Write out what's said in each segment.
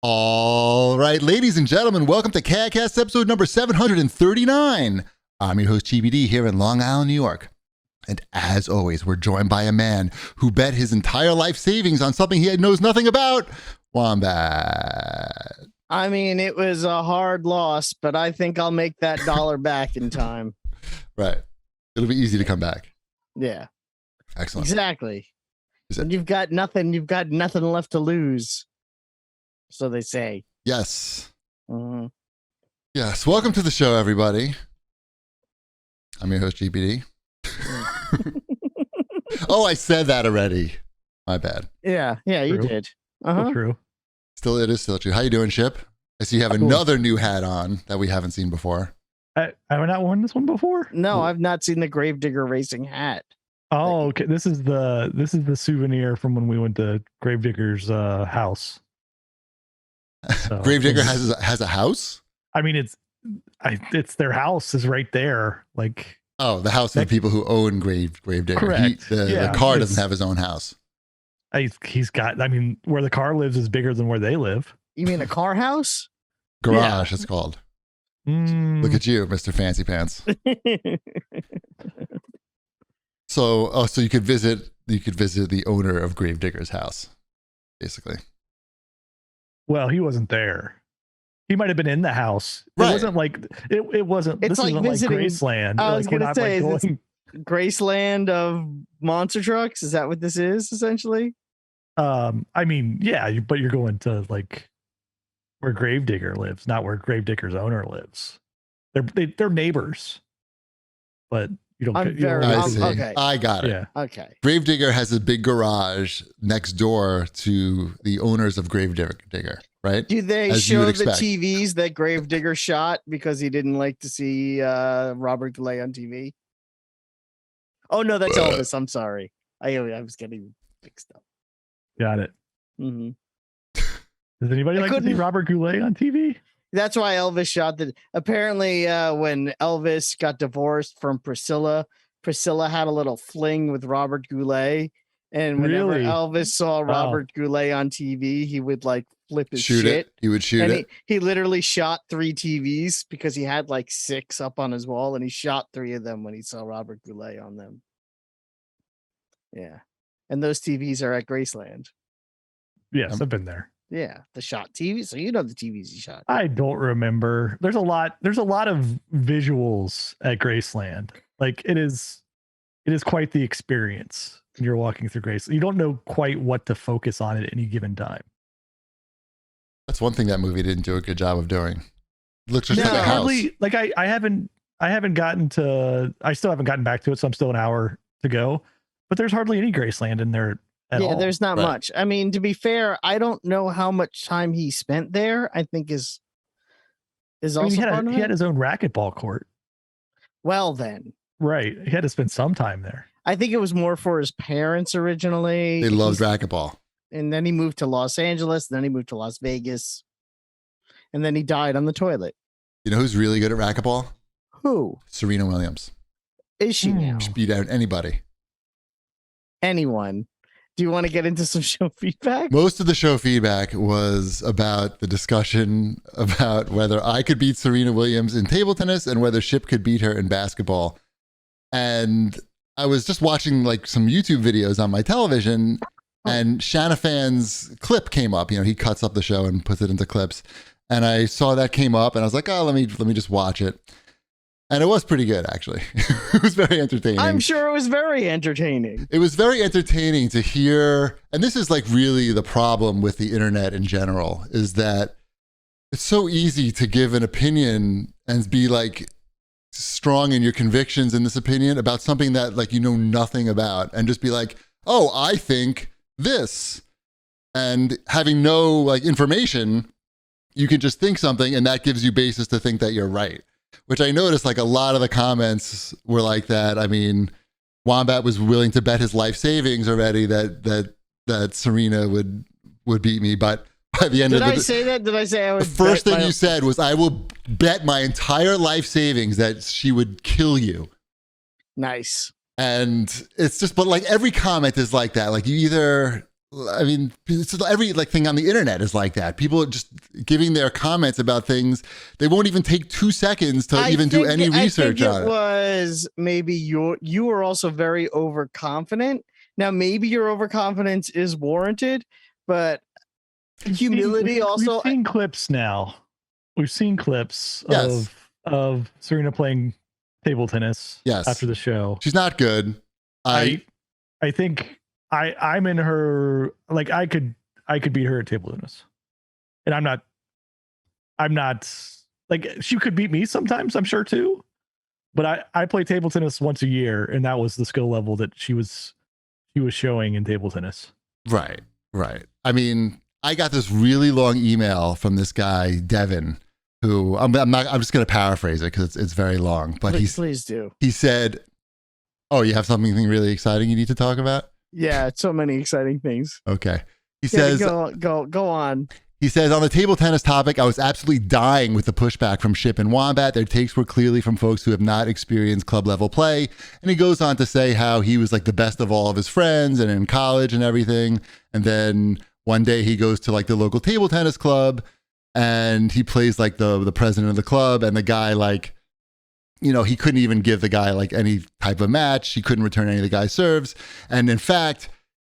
All right, ladies and gentlemen, welcome to CAGcast episode number 739. I'm your host, GBD, here in Long Island, New York. And as always, we're joined by a man who bet his entire life savings on something he knows nothing about, Wombat. I mean, it was a hard loss, but I think I'll make that dollar back in time. Right. It'll be easy to come back. Yeah. Excellent. Exactly. When you've got nothing left to lose. So they say. Yes. Mm-hmm. Yes. Welcome to the show, everybody. I'm your host, GBD. Oh, I said that already. My bad. Yeah, you did. Still true. It is still true. How you doing, Chip? I see you have another new hat on that we haven't seen before. I have not worn this one before. No, I've not seen the Gravedigger racing hat. Oh, okay. This is the souvenir from when we went to Gravedigger's house. So, Gravedigger has a house? I mean, it's their house is right there. Like, oh, the house of the people who own Gravedigger. Correct. The car doesn't have his own house. He's got. I mean, where the car lives is bigger than where they live. You mean a car house? Garage, it's called. Look at you, Mr. Fancy Pants. So you could visit the owner of Gravedigger's house, basically. Well, he wasn't there. He might have been in the house. Right. It wasn't like it wasn't. It's this like isn't visiting, like Graceland. I was like, gonna say, like going, Graceland of monster trucks. Is that what this is essentially? I mean, yeah, but you're going to like where Gravedigger lives, not where Gravedigger's owner lives. They're neighbors, but you don't. Okay. I got it. Yeah. Okay. Gravedigger has a big garage next door to the owners of Gravedigger, right? Do they As you show would the expect. TVs that Gravedigger shot because he didn't like to see Robert Goulet on TV? Oh no, that's Elvis. I'm sorry. I was getting mixed up. Got it. Mm-hmm. Does anybody like to see Robert Goulet on TV? That's why Elvis shot that. Apparently, when Elvis got divorced from Priscilla had a little fling with Robert Goulet. And whenever Elvis saw Robert Goulet on TV, he would like flip his shit. He would shoot it. He literally shot 3 TVs because he had like 6 up on his wall, and he shot 3 of them when he saw Robert Goulet on them. Yeah. And those TVs are at Graceland. Yes, I've been there. Yeah, the shot TV. So you know the TVs he shot. I don't remember. There's a lot of visuals at Graceland. Like it is quite the experience when you're walking through Graceland. You don't know quite what to focus on at any given time. That's one thing that movie didn't do a good job of doing. It looks just No, like a house. hardly, like I still haven't gotten back to it, so I'm still an hour to go. But there's hardly any Graceland in there at all. There's not much. I mean, to be fair, I don't know how much time he spent there. I think is also he had his own racquetball court. Well, then. Right. He had to spend some time there. I think it was more for his parents originally. They loved racquetball. And then he moved to Los Angeles. Then he moved to Las Vegas. And then he died on the toilet. You know who's really good at racquetball? Who? Serena Williams. Is she now? She beat out anybody. Anyone. Do you want to get into some show feedback? Most of the show feedback was about the discussion about whether I could beat Serena Williams in table tennis and whether Ship could beat her in basketball. And I was just watching like some YouTube videos on my television, and Shanafan's clip came up. You know, he cuts up the show and puts it into clips. And I saw that came up, and I was like, oh, let me just watch it. And it was pretty good, actually. It was very entertaining. I'm sure it was very entertaining. It was very entertaining to hear. And this is like really the problem with the internet in general, is that it's so easy to give an opinion and be like strong in your convictions in this opinion about something that like you know nothing about, and just be like, oh, I think this. And having no like information, you can just think something, and that gives you basis to think that you're right. Which I noticed like a lot of the comments were like that. I mean, Wombat was willing to bet his life savings already that Serena would beat me, but by the end Did of the I say that? Did I say I would? The first thing you said was, I will bet my entire life savings that she would kill you. Nice. And it's just, but like every comment is like that. Like you either I mean, it's every like thing on the internet is like that. People are just giving their comments about things. They won't even take 2 seconds to even do any research on it. It was maybe you were also very overconfident. Now, maybe your overconfidence is warranted, but humility also. We've seen clips now. We've seen clips of Serena playing table tennis after the show. She's not good. I think I'm in her, like I could beat her at table tennis. And I'm not like, she could beat me sometimes, I'm sure too. But I play table tennis once a year, and that was the skill level that she was showing in table tennis. Right. I mean, I got this really long email from this guy, Devin, who I'm just going to paraphrase it because it's very long, but please do. He said, "Oh, you have something really exciting you need to talk about?" Yeah, so many exciting things. Okay. He says, go on. He says, on the table tennis topic, I was absolutely dying with the pushback from Ship and Wombat. Their takes were clearly from folks who have not experienced club level play. And he goes on to say how he was like the best of all of his friends and in college and everything. And then one day he goes to like the local table tennis club and he plays like the president of the club, and the guy like, you know, he couldn't even give the guy like any type of match. He couldn't return any of the guy's serves. And in fact,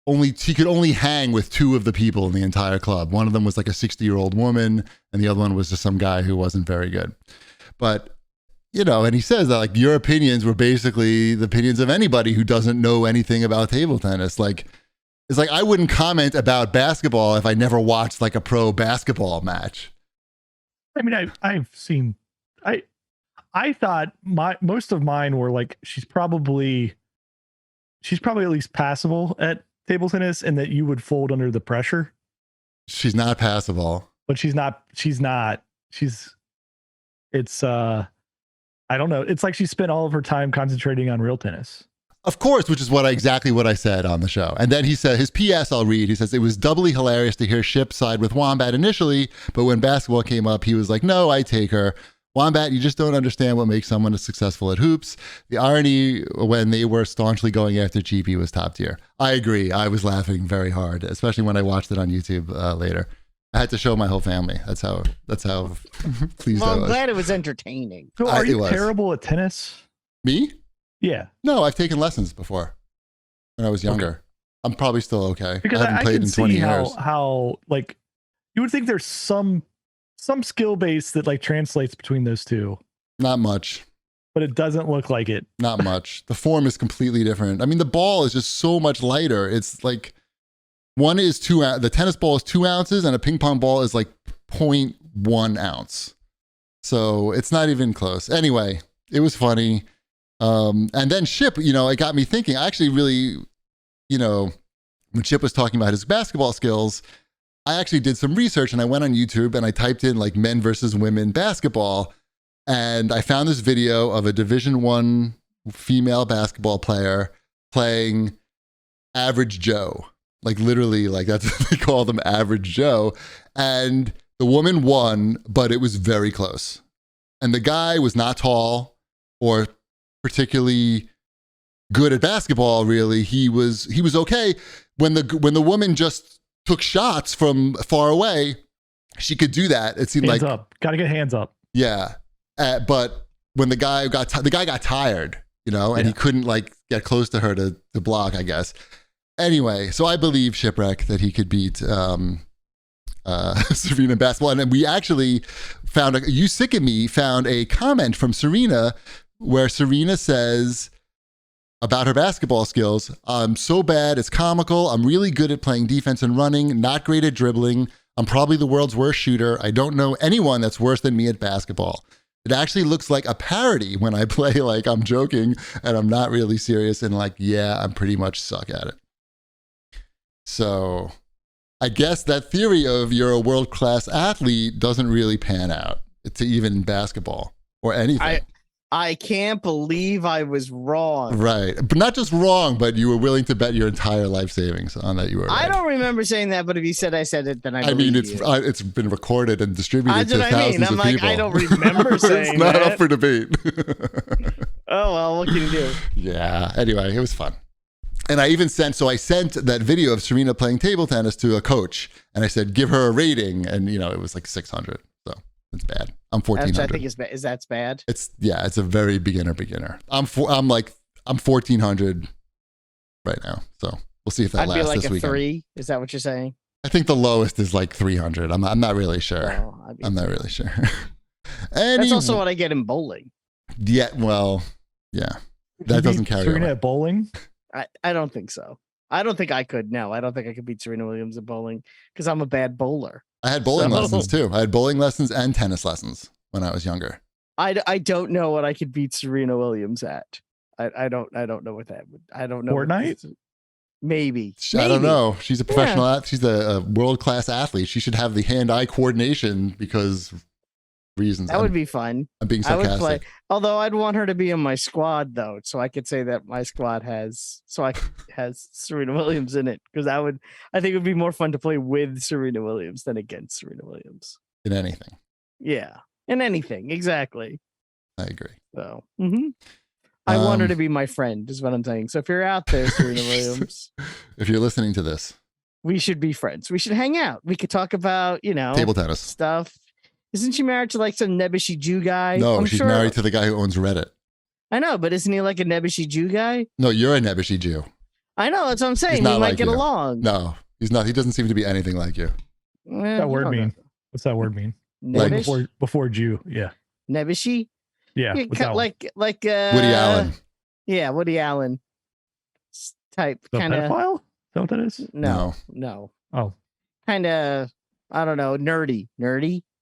he could only hang with 2 of the people in the entire club. One of them was like a 60-year-old woman, and the other one was just some guy who wasn't very good. But, you know, and he says that like your opinions were basically the opinions of anybody who doesn't know anything about table tennis. Like, it's like I wouldn't comment about basketball if I never watched like a pro basketball match. I mean, I've seen, I thought most of mine were like, she's probably at least passable at table tennis, and that you would fold under the pressure. She's not passable. But it's I don't know. It's like she spent all of her time concentrating on real tennis. Of course, which is exactly what I said on the show. And then he said, his PS I'll read. He says, it was doubly hilarious to hear Ship side with Wombat initially, but when basketball came up, he was like, no, I take her. Wombat, you just don't understand what makes someone successful at hoops. The irony when they were staunchly going after Cheapy was top tier. I agree. I was laughing very hard, especially when I watched it on YouTube later. I had to show my whole family. That's how pleased I was. I'm glad it was entertaining. So are you terrible at tennis? Me? Yeah. No, I've taken lessons before when I was younger. Okay. I'm probably still okay. Because I haven't played in 20 years. How like you would think there's some skill base that like translates between those two. Not much. But it doesn't look like it. Not much. The form is completely different. I mean, the ball is just so much lighter. It's like one is the tennis ball is 2 ounces and a ping pong ball is like 0.1 ounce. So it's not even close. Anyway, it was funny. And then Ship, you know, it got me thinking. I actually really, you know, when Ship was talking about his basketball skills, I actually did some research and I went on YouTube and I typed in like men versus women basketball, and I found this video of a Division I female basketball player playing Average Joe. Like literally, like that's what they call them, Average Joe. And the woman won, but it was very close. And the guy was not tall or particularly good at basketball, really. He was okay. When the woman just took shots from far away, she could do that. It seemed hands up. Got to get hands up. Yeah. But when the guy got tired, you know, and he couldn't like get close to her to block, I guess. Anyway, so I believe Shipwreck that he could beat Serena in basketball. And then we actually found You Sick of Me found a comment from Serena where Serena says about her basketball skills, I'm so bad, it's comical. I'm really good at playing defense and running, not great at dribbling. I'm probably the world's worst shooter. I don't know anyone that's worse than me at basketball. It actually looks like a parody when I play like I'm joking and I'm not really serious and like, yeah, I'm pretty much suck at it. So I guess that theory of you're a world-class athlete doesn't really pan out to even basketball or anything. I can't believe I was wrong. Right. But not just wrong, but you were willing to bet your entire life savings on that you were right. I don't remember saying that, but if you said I said it, then I mean, it's been recorded and distributed to thousands of people. I don't remember saying it's not up for debate. Oh, well, what can you do? Yeah. Anyway, it was fun. And I sent that video of Serena playing table tennis to a coach, and I said, give her a rating. And, it was like 600. So it's bad. I'm 1400. I think is that's bad. It's a very beginner. I'm 1400 right now. So we'll see if that lasts this weekend. I'd be like a 3. Is that what you're saying? I think the lowest is like 300. I'm not really sure. I'm not really sure. That's also what I get in bowling. Yeah, well, yeah. That doesn't carry Serena over. At bowling? I don't think so. I don't think I could. No, I don't think I could beat Serena Williams at bowling because I'm a bad bowler. I had bowling lessons too. I had bowling lessons and tennis lessons when I was younger. I don't know what I could beat Serena Williams at. I don't know what that would. I don't know. Fortnite? Maybe. I don't know. She's a professional athlete. She's a world-class athlete. She should have the hand-eye coordination because reasons. That would be fun. I'm being sarcastic. I would play, although I'd want her to be in my squad though, so I could say that my squad has Serena Williams in it because I think it would be more fun to play with Serena Williams than against Serena Williams. In anything. Yeah, in anything, exactly. I agree. So, I want her to be my friend, is what I'm saying. So if you're out there, Serena Williams, if you're listening to this, we should be friends. We should hang out. We could talk about table tennis stuff. Isn't she married to like some Nebuchadnezzar Jew guy? No, she's married to the guy who owns Reddit. I know, but isn't he like a Nebuchadnezzar Jew guy? No, you're a Nebuchadnezzar Jew. I know, that's what I'm saying. We might get along. No, he's not. He doesn't seem to be anything like you. What's that word mean? What's that word mean? Like before Jew, yeah. Nebuchadnezzar? Yeah. Like Woody Allen. Yeah, Woody Allen type kind of. Pedophile? Is that what that is? No. Oh. Kind of, I don't know, nerdy,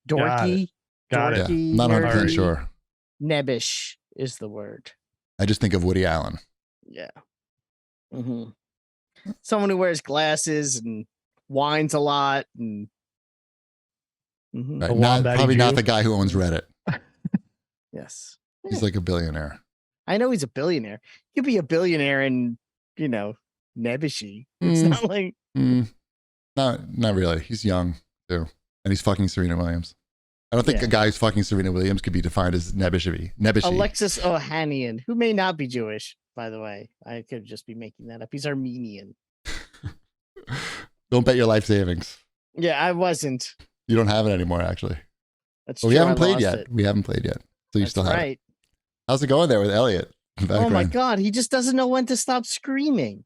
dorky. Got it. Yeah, not 100% sure. Nebbish is the word. I just think of Woody Allen. Yeah. Someone who wears glasses and whines a lot and. Right. Probably not the guy who owns Reddit. Yes. He's like a billionaire. I know he's a billionaire. He could be a billionaire in, Nebuchadnezzar. It's not like. Not really. He's young too. And he's fucking Serena Williams. I don't think a guy who's fucking Serena Williams could be defined as Nebuchadnezzar. Alexis Ohanian, who may not be Jewish, by the way. I could just be making that up. He's Armenian. Don't bet your life savings. Yeah, I wasn't. You don't have it anymore, actually. That's true. We haven't played yet. We haven't played yet. So you still have it. How's it going there with Elliot? Oh my God. He just doesn't know when to stop screaming.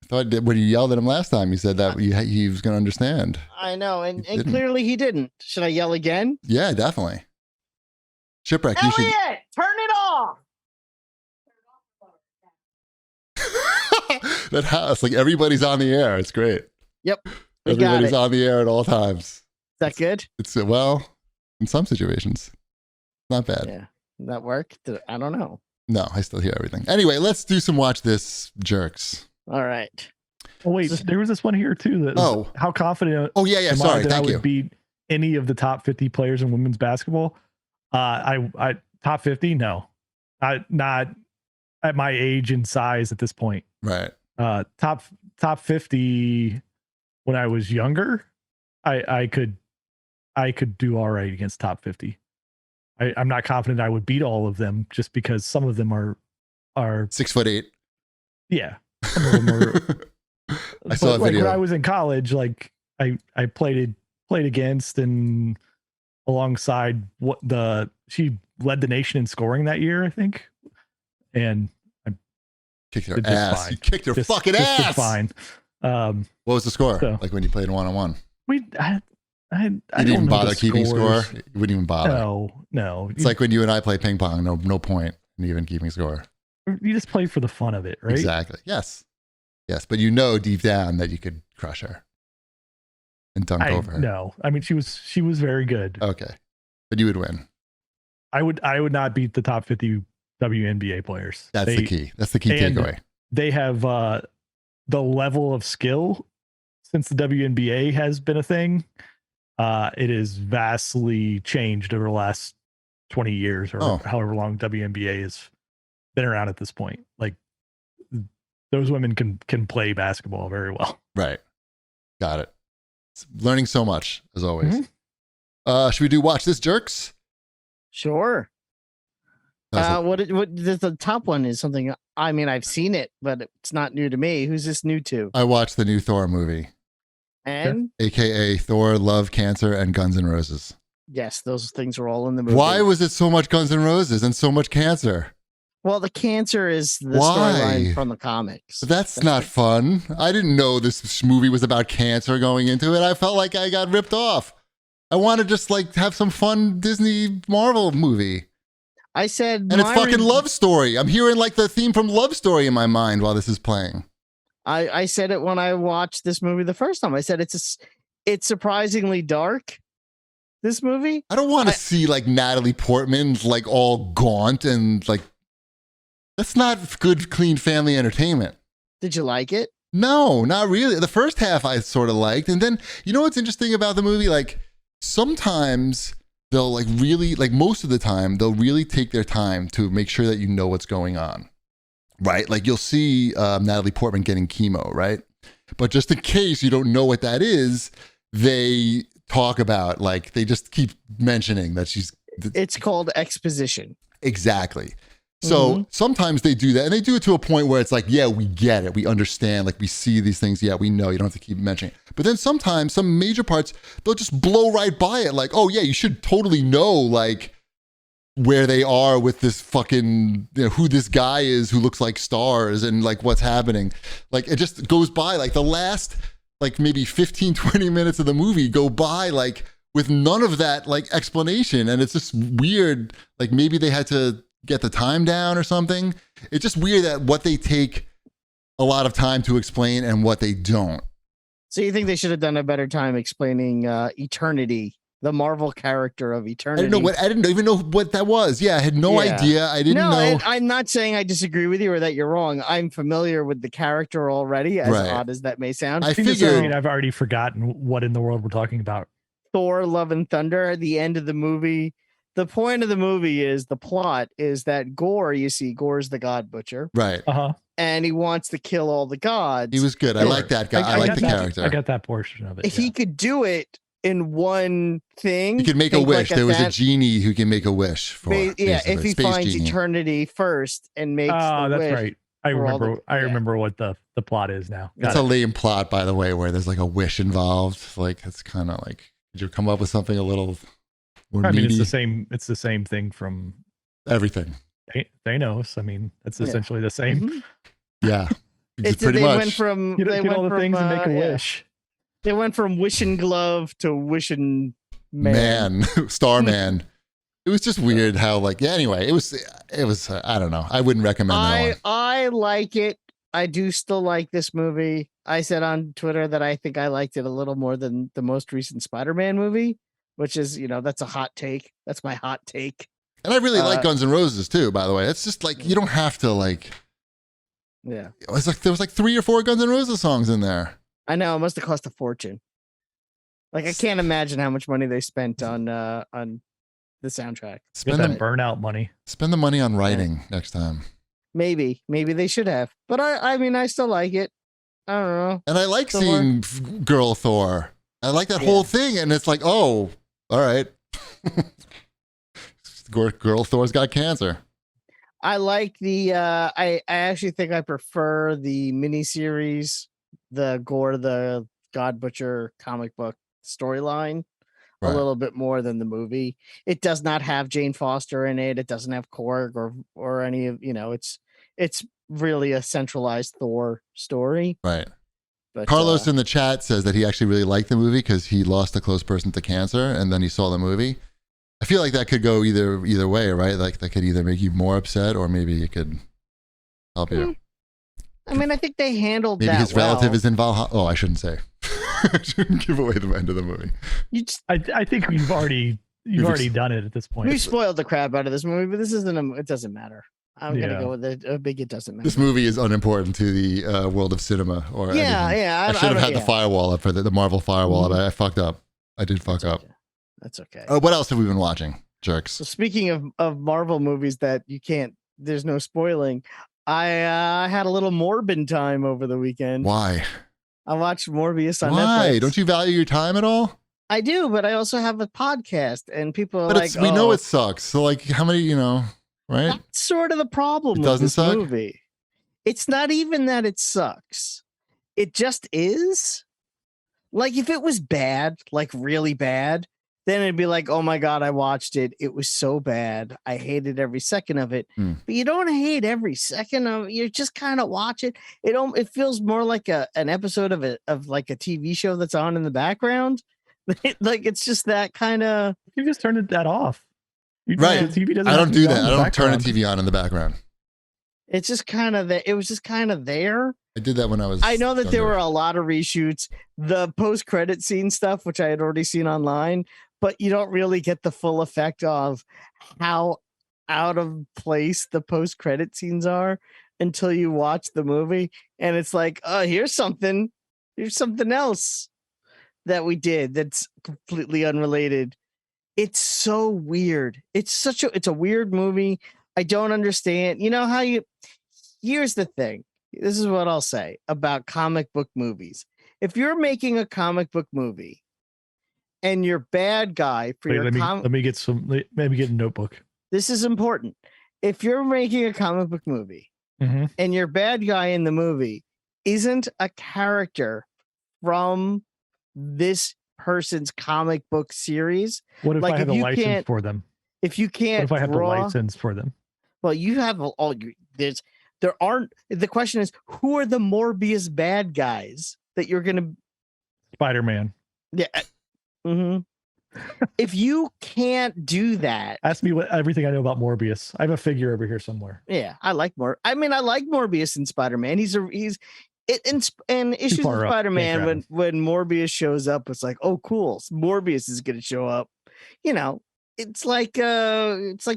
I thought when you yelled at him last time, he said that he was going to understand. I know. And clearly he didn't. Should I yell again? Yeah, definitely. Shipwreck, Elliot, you should... turn it off. That house, like everybody's on the air. It's great. Yep. Everybody's on the air at all times. Is that good? It's well, in some situations, not bad. Yeah. Did that work? I don't know. No, I still hear everything. Anyway, let's do some watch this jerks. All right. Oh wait, there was this one here too. That how confident? Oh yeah. Sorry, that thank I would you. beat any of the top 50 players in women's basketball. I top 50? No, not at my age and size at this point. Right. Top 50 when I was younger. I could do all right against top 50. I'm not confident I would beat all of them just because some of them are 6'8". Yeah. Some of them are. I saw a video. When I was in college, like I played against and alongside she led the nation in scoring that year, I think. And I kicked her ass. You kicked her fucking ass. Fine. What was the score? Like when you played 1-on-1? I didn't even bother keeping score. You wouldn't even bother. No. It's like when you and I play ping pong. No point in even keeping score. You just play for the fun of it, right? Exactly. Yes. But deep down that you could crush her and dunk over her. No, I mean she was very good. Okay, but you would win. I would not beat the top 50 WNBA players. That's the key. That's the key takeaway. They have the level of skill since the WNBA has been a thing. It is vastly changed over the last 20 years or however long WNBA has been around at this point. Like those women can play basketball very well. Right. Got it. Learning so much as always. Should we do watch this jerks? Sure. What the top one is something. I mean, I've seen it, but it's not new to me. Who's this new to? I watched the new Thor movie, And AKA Thor, Love, Cancer, and Guns N' Roses. yes, those things are all in the movie. Why was it so much Guns N' Roses and so much cancer? Well, the cancer is the Why? storyline from the comics. That's not fun. I didn't know this movie was about cancer going into it. I felt like I got ripped off. I want to just like have some fun Disney Marvel movie. I said, and it's fucking Love Story. I'm hearing like the theme from Love Story in my mind while this is playing. I said it when I watched this movie the first time. I said it's surprisingly dark. This movie. I don't want to see like Natalie Portman like all gaunt and like that's not good, clean family entertainment. Did you like it? No, not really. The first half I sort of liked, and then you know what's interesting about the movie? Like sometimes they'll like really, like most of the time, they'll really take their time to make sure that you know what's going on, right? Like you'll see Natalie Portman getting chemo, right? But just in case you don't know what that is, they talk about, like, they just keep mentioning that she's... It's called exposition. Exactly. So sometimes they do that, and they do it to a point where it's like, yeah, we get it. We understand. Like, we see these things. Yeah, we know. You don't have to keep mentioning it. But then sometimes some major parts, they'll just blow right by it. Like, oh, yeah, you should totally know, like, where they are with this fucking, you know, who this guy is who looks like stars and, like, what's happening. Like, it just goes by. Like, the last, like, maybe 15, 20 minutes of the movie go by, like, with none of that, like, explanation. And it's just weird. Like, maybe they had to get the time down or something. It's just weird that what they take a lot of time to explain and what they don't. So you think they should have done a better time explaining Eternity, the Marvel character of Eternity? I didn't even know what that was. Yeah, I had no idea. I didn't know. I'm not saying I disagree with you or that you're wrong. I'm familiar with the character already, as odd as that may sound. I figured I've already forgotten what in the world we're talking about. Thor, Love and Thunder, at the end of the movie. The point of the movie is, the plot is that Gore, you see, Gore's the God Butcher. Right. And he wants to kill all the gods. He was good. I like that guy. I like the character. I got that portion of it. If he could do it in one thing. He could make a wish. There was a genie who can make a wish for. If he finds genie. Eternity first and makes the that's wish. right. I remember what the plot is now. It's a lame plot, by the way, where there's like a wish involved. Like, it's kind of like, did you come up with something a little... I mean, it's the same thing from everything. Thanos. I mean, it's essentially the same. Yeah, it's pretty they much. Went from get all the things and make a wish. They went from wishing glove to wishing man. Starman. It was just weird how, like, yeah. Anyway, it was. I don't know. I wouldn't recommend that one. I like it. I do still like this movie. I said on Twitter that I think I liked it a little more than the most recent Spider-Man movie. Which is, that's a hot take. That's my hot take. And I really like Guns N' Roses too, by the way. It's just like, you don't have to like. Yeah. It was like, there was like 3 or 4 Guns N' Roses songs in there. I know. It must have cost a fortune. Like, I can't imagine how much money they spent on the soundtrack. Spend that burnout money. Spend the money on writing next time. Maybe they should have. But I mean, I still like it. I don't know. And I like seeing Girl Thor. I like that whole thing. And it's like, oh, all right. Girl Thor's got cancer. I like the I actually think I prefer the miniseries, the Gore the God Butcher comic book storyline a little bit more than the movie. It does not have Jane Foster in it. It doesn't have Korg or any of, it's really a centralized Thor story. Right. But, Carlos in the chat says that he actually really liked the movie because he lost a close person to cancer and then he saw the movie. I feel like that could go either way, right? Like that could either make you more upset or maybe it could help you. I mean, I think they handled that. Maybe his relative is in Valhalla. Oh, I shouldn't say. I shouldn't give away the end of the movie. I think you've already done it at this point. We spoiled the crap out of this movie, but this isn't. It doesn't matter. I'm gonna go with it. A big. It doesn't matter. This movie is unimportant to the world of cinema or anything. Yeah. I should have had the firewall up for the Marvel firewall, but I fucked up. I did fuck up. That's okay. What else have we been watching, jerks? So speaking of Marvel movies that you can't, there's no spoiling. I had a little Morbin time over the weekend. Why? I watched Morbius on Netflix. Why? Don't you value your time at all? I do, but I also have a podcast, and people are we know it sucks. So, like, how many, right? That's sort of the problem with this movie. It's not even that it sucks. It just is. Like, if it was bad, like really bad, then it'd be like, oh my God, I watched it. It was so bad. I hated every second of it. But you don't hate every second of it. You just kind of watch it. It feels more like an episode of like a TV show that's on in the background. Like, it's just that kind of. You just turned that off. Right. The TV doesn't I don't do that. I don't background. turn a TV on in the background. It's just kind of that. It was just kind of there. I did that when I was. I know that there were a lot of reshoots, the post-credit scene stuff, which I had already seen online, but you don't really get the full effect of how out of place the post-credit scenes are until you watch the movie. And it's like, oh, here's something else that we did that's completely unrelated. It's so weird. It's a weird movie. I don't understand. You know how here's the thing. This is what I'll say about comic book movies. If you're making a comic book movie and your bad guy for your let me get a notebook. This is important. If you're making a comic book movie and your bad guy in the movie isn't a character from this person's comic book series, what if I have a license for them? If you can't, what if I have the license for them? Well, you have there aren't. The question is, who are the Morbius bad guys that you're gonna? Spider-Man. Yeah. If you can't do that, ask me everything I know about Morbius. I have a figure over here somewhere. Yeah, I like Morbius in Spider-Man. He's in Issues of Spider-Man when Morbius shows up, it's like, oh cool, Morbius is gonna show up. You know, it's like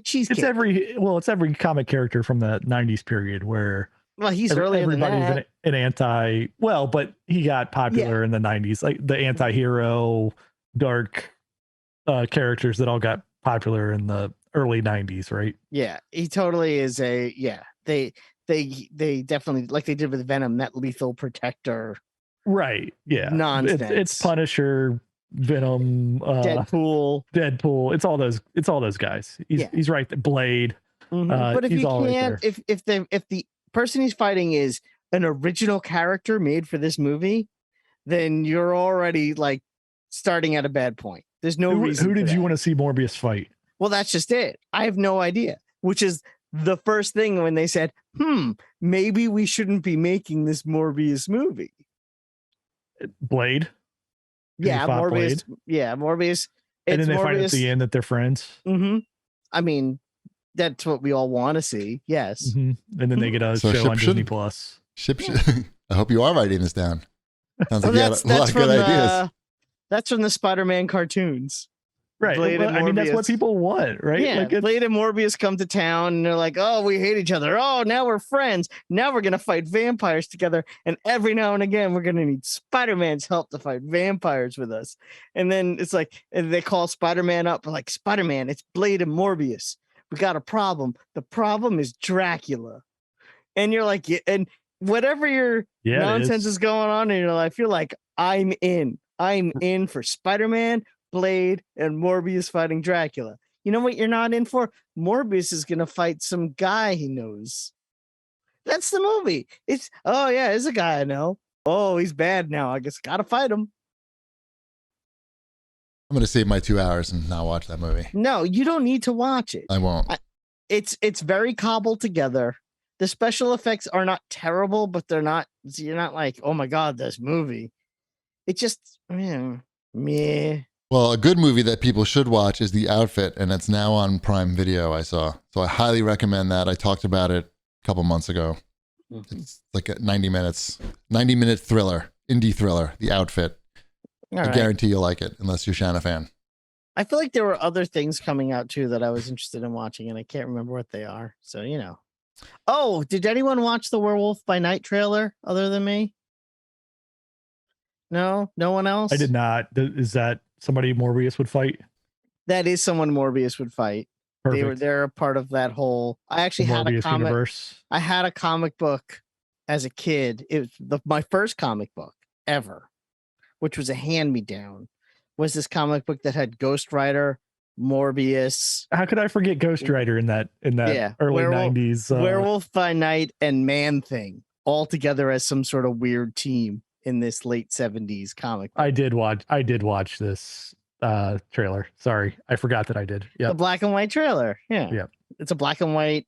cheesecake. It's every comic character from the 90s period where he's earlier than that. Everybody's an anti, but he got popular in the 90s, like the anti-hero dark characters that all got popular in the early 90s, right? Yeah, he totally is they definitely, like they did with Venom, that lethal protector. Right. Yeah. Nonsense. It's Punisher, Venom, Deadpool. It's all those guys. He's right. Blade. But if you can't, if the person he's fighting is an original character made for this movie, then you're already like starting at a bad point. There's no reason. Who did you want to see Morbius fight? Well, that's just it. I have no idea, which is the first thing when they said, maybe we shouldn't be making this Morbius movie. Blade. Yeah, Morbius. Blade. Yeah, Morbius. And then they find at the end that they're friends. I mean, that's what we all want to see. Yes. And then they get a show on Disney Plus. I hope you are writing this down. Sounds like you had a lot of good ideas. That's from the Spider-Man cartoons. Right. I mean, that's what people want, right? Yeah. Like Blade and Morbius come to town and they're like, oh, we hate each other. Oh, now we're friends. Now we're going to fight vampires together. And every now and again, we're going to need Spider-Man's help to fight vampires with us. And then it's like, and they call Spider-Man up. Like, Spider-Man, it's Blade and Morbius. We got a problem. The problem is Dracula. And you're like, and whatever your nonsense is going on in your life, you're like, I'm in for Spider-Man, Blade, and Morbius fighting Dracula. You know what you're not in for? Morbius is going to fight some guy he knows. That's the movie. It's a guy I know. Oh, he's bad now. I guess gotta fight him. I'm going to save my 2 hours and not watch that movie. No, you don't need to watch it. I won't. It's very cobbled together. The special effects are not terrible, but you're not like, oh my God, this movie. It just, meh. Well, a good movie that people should watch is The Outfit, and it's now on Prime Video, I saw. So I highly recommend that. I talked about it a couple months ago. It's like a 90-minute thriller, indie thriller, The Outfit. I guarantee you'll like it, unless you're Shanna fan. I feel like there were other things coming out, too, that I was interested in watching, and I can't remember what they are. So, you know. Oh, did anyone watch the Werewolf by Night trailer other than me? No one else? I did not. Is that somebody Morbius would fight? That is someone Morbius would fight. Perfect. They're a part of that whole. I actually had a comic. Universe. I had a comic book as a kid. It was my first comic book ever, which was a hand-me-down. Was this comic book that had Ghost Rider, Morbius. How could I forget Ghost Rider in that early 90s? Werewolf by Night and Man Thing all together as some sort of weird team in this late 70s comic book. I did watch this trailer. Sorry, I forgot that I did. Yeah, the black and white trailer. Yeah, it's a black and white.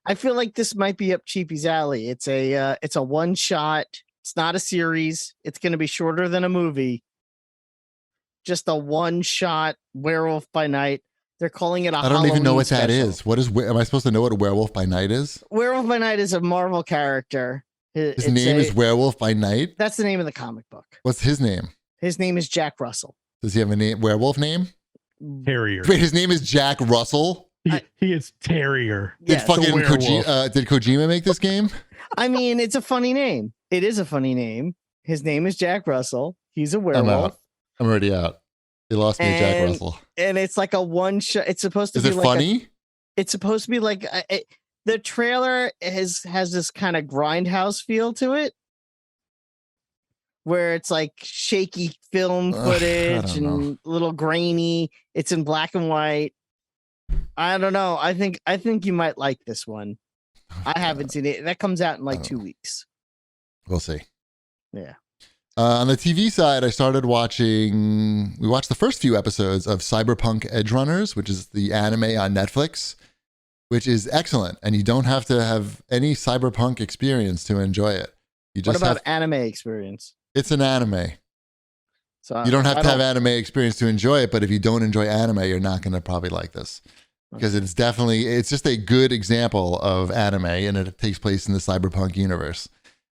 I feel like this might be up Cheapy's alley. It's a one shot. It's not a series. It's going to be shorter than a movie. Just a one shot Werewolf by Night. They're calling it a Halloween. I don't even know what special. that is. What is? Am I supposed to know what a Werewolf by Night is? Werewolf by Night is a Marvel character. His name is Werewolf by Night? That's the name of the comic book. What's his name? His name is Jack Russell. Does he have a werewolf name? Terrier. Wait, his name is Jack Russell? He is Terrier. Did Kojima make this game? I mean, it's a funny name. It is a funny name. His name is Jack Russell. He's a werewolf. I'm out. I'm already out. You lost me, Jack Russell. And it's like a one shot. It's supposed to be like funny? It's supposed to be like the trailer has this kind of grindhouse feel to it, where it's like shaky film footage and a little grainy. It's in black and white. I don't know. I think you might like this one. I haven't seen it. That comes out in like 2 weeks. We'll see. Yeah. On the TV side, we watched the first few episodes of Cyberpunk Edgerunners, which is the anime on Netflix, which is excellent. And you don't have to have any cyberpunk experience to enjoy it. What about anime experience? It's an anime. So you don't have to have anime experience to enjoy it, but if you don't enjoy anime, you're not going to probably like this. Because it's just a good example of anime, and it takes place in the cyberpunk universe.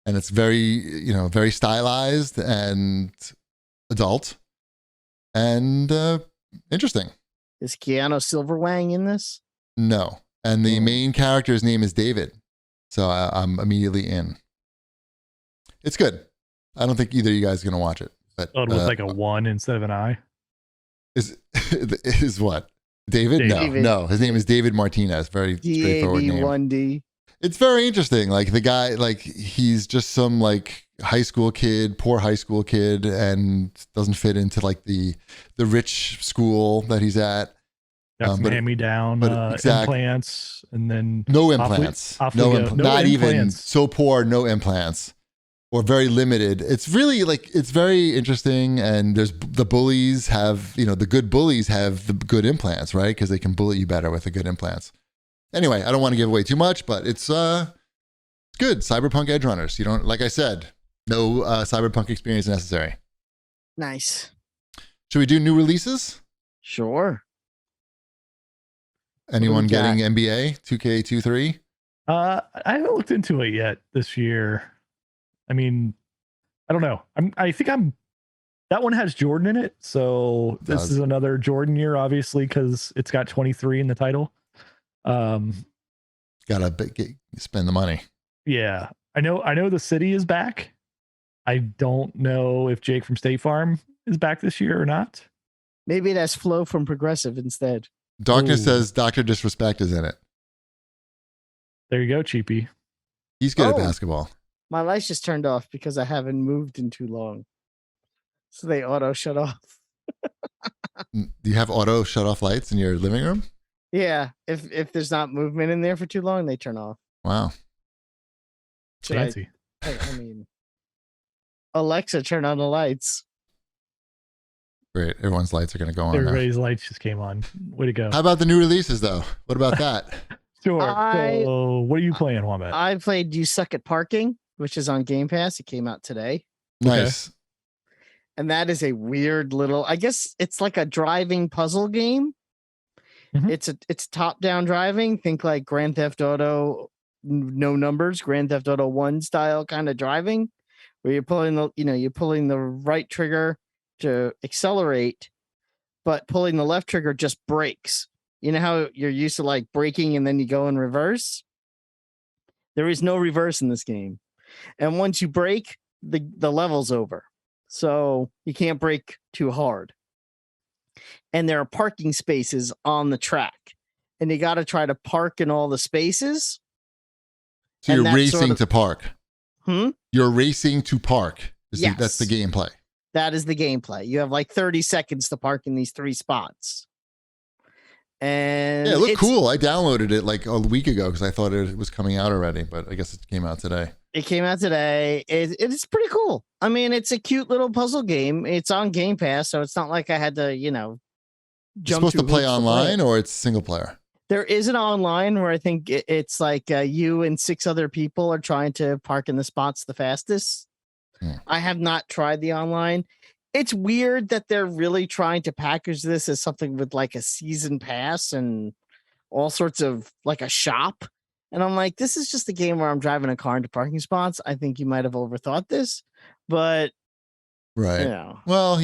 And it's very, very stylized and adult and interesting. Is Keanu Silverwang in this? No. And the main character's name is David. So I'm immediately in. It's good. I don't think either of you guys are going to watch it. But, it was like a 1 instead of an I. Is what? David? No. His name is David Martinez. Very straightforward name. D-A-V-1-D. It's very interesting. Like the guy, he's just some poor high school kid, and doesn't fit into like the rich school that he's at. Got some hand-me-down implants, and then no implants. Not even so poor. No implants, or very limited. It's really it's very interesting. And there's the bullies have the good bullies have the good implants, right? Because they can bully you better with the good implants. Anyway, I don't want to give away too much, but it's good. Cyberpunk Edgerunners. You don't, like I said, no cyberpunk experience necessary. Nice. Should we do new releases? Sure. Anyone getting NBA 2K23? I haven't looked into it yet this year. I mean, I don't know. I think that one has Jordan in it, so this is another Jordan year, obviously, because it's got 23 in the title. Gotta spend the money. Yeah, I know the city is back. I don't know if Jake from State Farm is back this year or not. Maybe it has Flo from Progressive instead. Doctor says Dr. Disrespect is in it. There you go, Cheapy. He's good at basketball. My lights just turned off because I haven't moved in too long, so they auto shut off. Do you have auto shut off lights in your living room? Yeah, if there's not movement in there for too long, they turn off. Wow. Fancy. I mean, Alexa, turn on the lights. Great. Everyone's lights are going to go on. Everybody's lights just came on. Way to go. How about the new releases, though? What about that? Sure. So what are you playing, Wombat? I played You Suck at Parking, which is on Game Pass. It came out today. Nice. Okay. And that is a weird little, I guess it's like a driving puzzle game. Mm-hmm. It's top-down driving. Think like Grand Theft Auto, no numbers, Grand Theft Auto 1 style kind of driving, where you're pulling the right trigger to accelerate, but pulling the left trigger just brakes. You know how you're used to like braking and then you go in reverse? There is no reverse in this game. And once you brake, the level's over. So you can't brake too hard. And there are parking spaces on the track. And you got to try to park in all the spaces. So you're racing to park. You're racing to park. Yes. That's the gameplay. That is the gameplay. You have like 30 seconds to park in these 3 spots. And yeah, it looked cool. I downloaded it like a week ago because I thought it was coming out already, but I guess it came out today. It came out today. It's pretty cool. I mean, it's a cute little puzzle game. It's on Game Pass, so it's not like I had to, You're jump supposed to play online to play or it's single player? There is an online where I think it's like you and 6 other people are trying to park in the spots the fastest. I have not tried the online. It's weird that they're really trying to package this as something with like a season pass and all sorts of like a shop. And I'm like, this is just a game where I'm driving a car into parking spots. I think you might have overthought this, but right. Well,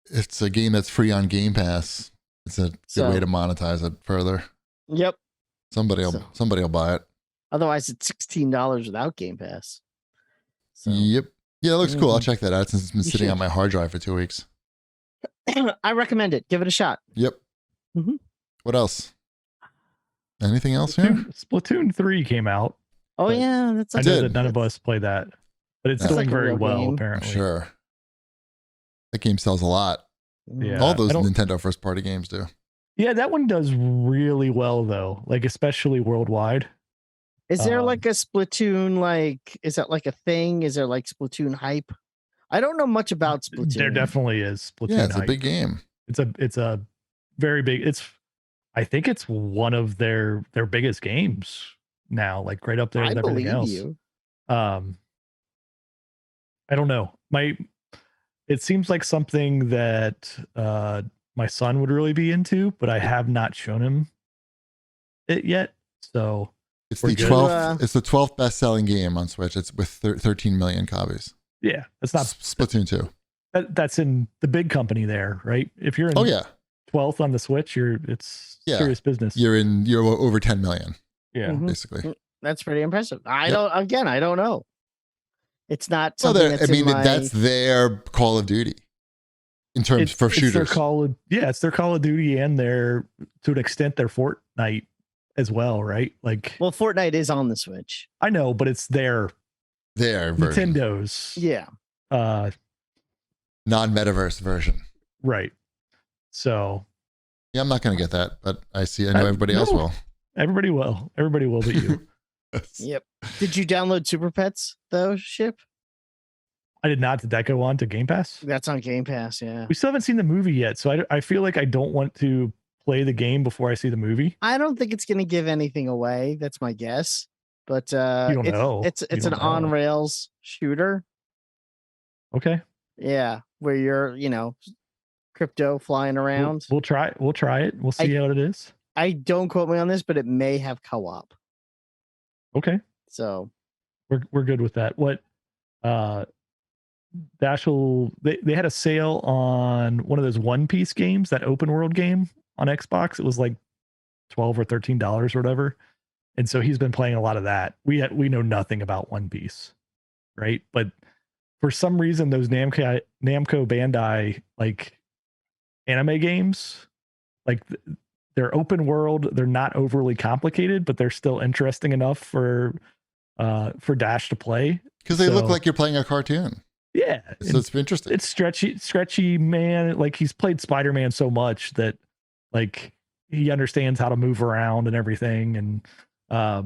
it's a game that's free on Game Pass. It's a good way to monetize it further. Yep. Somebody'll buy it. Otherwise, it's $16 without Game Pass. So. Yep. Yeah, it looks cool. I'll check that out since it's been sitting on my hard drive for 2 weeks. I recommend it. Give it a shot. Yep. Mm-hmm. What else? Anything else here? Splatoon 3 came out. Oh, yeah. I know that none of us play that, but it's doing very well, game. apparently. Sure. That game sells a lot. Yeah. All those Nintendo first-party games do. Yeah, that one does really well, though, like especially worldwide. Is there like a Splatoon, is that like a thing? Is there like Splatoon hype? I don't know much about Splatoon. There definitely is Splatoon Yeah, it's hype. a big game. It's a very big, I think it's one of their biggest games now, like right up there with everything else. You. I don't know. It seems like something that my son would really be into, but I have not shown him it yet. So it's the 12th. It's the 12th best-selling game on Switch. It's with 13 million copies. Yeah, it's not Splatoon 2. That's in the big company there, right? If you're in 12th on the Switch, it's serious business. You're over 10 million. Yeah, basically. That's pretty impressive. I don't know. It's not something that's their Call of Duty in terms for shooters. It's their Call of Duty and to an extent their Fortnite as well, right? Like, well, Fortnite is on the Switch. I know, but it's their version. Nintendo's non-metaverse version, right? So I'm not going to get that, but I know everybody else will. Everybody will but you. Yep. Did you download Super Pets though, Ship? I did not. Did that go on to Game Pass? That's on Game Pass, yeah. We still haven't seen the movie yet, so I feel like I don't want to play the game before I see the movie. I don't think it's going to give anything away. That's my guess. But you don't know. It's an on rails shooter. Okay. Yeah, where you're crypto flying around. We'll try it. We'll see how it is. I don't quote me on this, but it may have co-op. Okay. So we're good with that. What Dashel they had a sale on one of those One Piece games, that open world game on Xbox. It was like $12 or $13 or whatever. And so he's been playing a lot of that. We know nothing about One Piece, right? But for some reason, those Namco Bandai like anime games, like they're open world, they're not overly complicated, but they're still interesting enough for Dash to play because they look like you're playing a cartoon. Yeah, so it's interesting. It's stretchy man. Like he's played Spider-Man so much that like he understands how to move around and everything. And I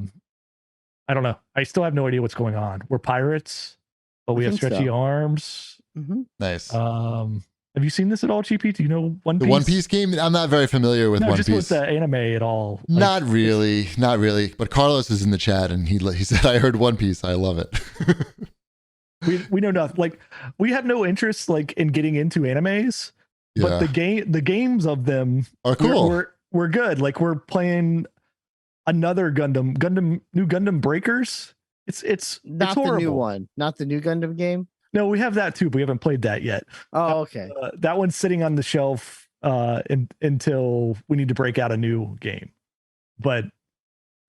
don't know. I still have no idea what's going on. We're pirates, but we have stretchy arms. Mm-hmm. Nice. Have you seen this at all, GP? Do you know One Piece? The One Piece game? I'm not very familiar with One just Piece. With the anime at all. Like, not really. But Carlos is in the chat and he said, I heard One Piece. I love it. we know nothing. Like we have no interest like in getting into animes, but the games of them are cool. We're good. Like we're playing another new Gundam Breakers. It's not the new one, not the new Gundam game. No, we have that too, but we haven't played that yet. Oh, okay. That one's sitting on the shelf until we need to break out a new game. But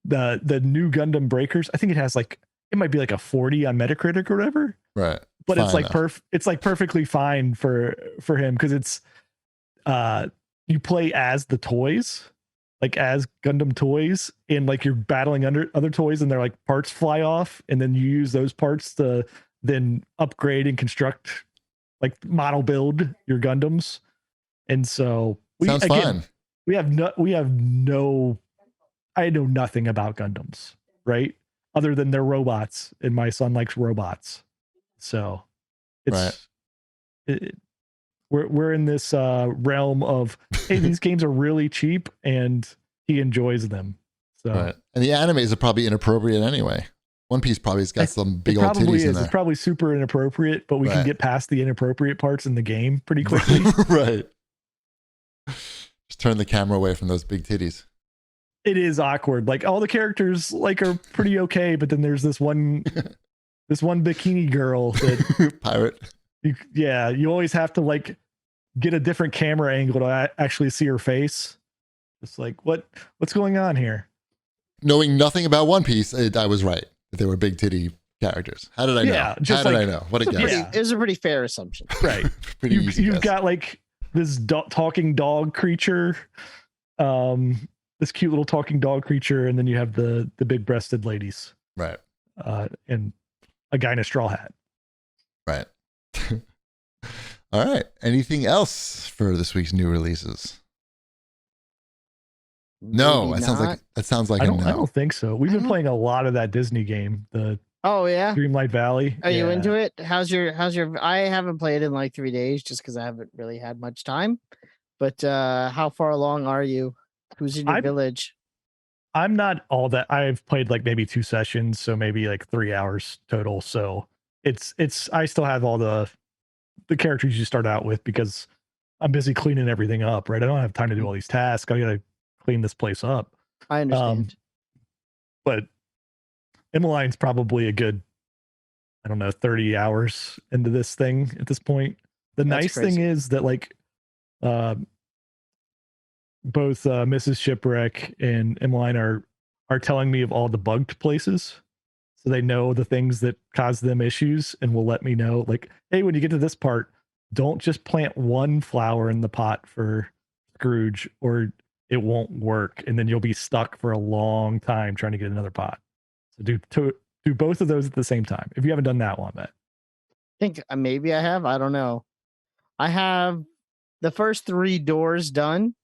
the new Gundam Breakers, I think it might be like a 40 on Metacritic or whatever. Right. But it's like it's like perfectly fine for him because it's you play as the toys, like as Gundam toys, and like you're battling under other toys and they're like parts fly off and then you use those parts to then upgrade and construct, like model build your Gundams. And so sounds fun. we have no, I know nothing about Gundams, right? Other than they're robots, and my son likes robots. So it's we're in this realm of, hey, these games are really cheap and he enjoys them. So and the animes are probably inappropriate anyway. One Piece probably has got some big old titties in there. It's probably super inappropriate, but we can get past the inappropriate parts in the game pretty quickly. Right. Just turn the camera away from those big titties. It is awkward. Like all the characters like are pretty okay, but then there's this one bikini girl that pirate. You always have to like get a different camera angle to actually see her face. It's like, what's going on here? Knowing nothing about One Piece, I was right that they were big titty characters. How did I know? How did I know? What a guess. It was a pretty fair assumption. Right. Pretty easy You've guess. got like this talking dog creature, this cute little talking dog creature, and then you have the big breasted ladies. Right. And a guy in a straw hat. Right. All right. Anything else for this week's new releases? No, that sounds like I a no. I don't think so. We've been playing a lot of that Disney game, the Dreamlight Valley. Are you into it? How's your I haven't played in like 3 days just because I haven't really had much time. But how far along are you? Who's in your village? I'm not all that. I've played like maybe 2 sessions, so maybe like 3 hours total. So it's I still have all the characters you start out with because I'm busy cleaning everything up, right? I don't have time to do all these tasks. I gotta clean this place up. I understand. But Emmeline's probably a good, 30 hours into this thing at this point. The nice thing is that like both Mrs. Shipwreck and Emmeline are telling me of all the bugged places. So they know the things that cause them issues and will let me know, like, hey, when you get to this part, don't just plant one flower in the pot for Scrooge or it won't work. And then you'll be stuck for a long time trying to get another pot. So do both of those at the same time. If you haven't done that one, I think maybe I have. I don't know. I have the first 3 doors done.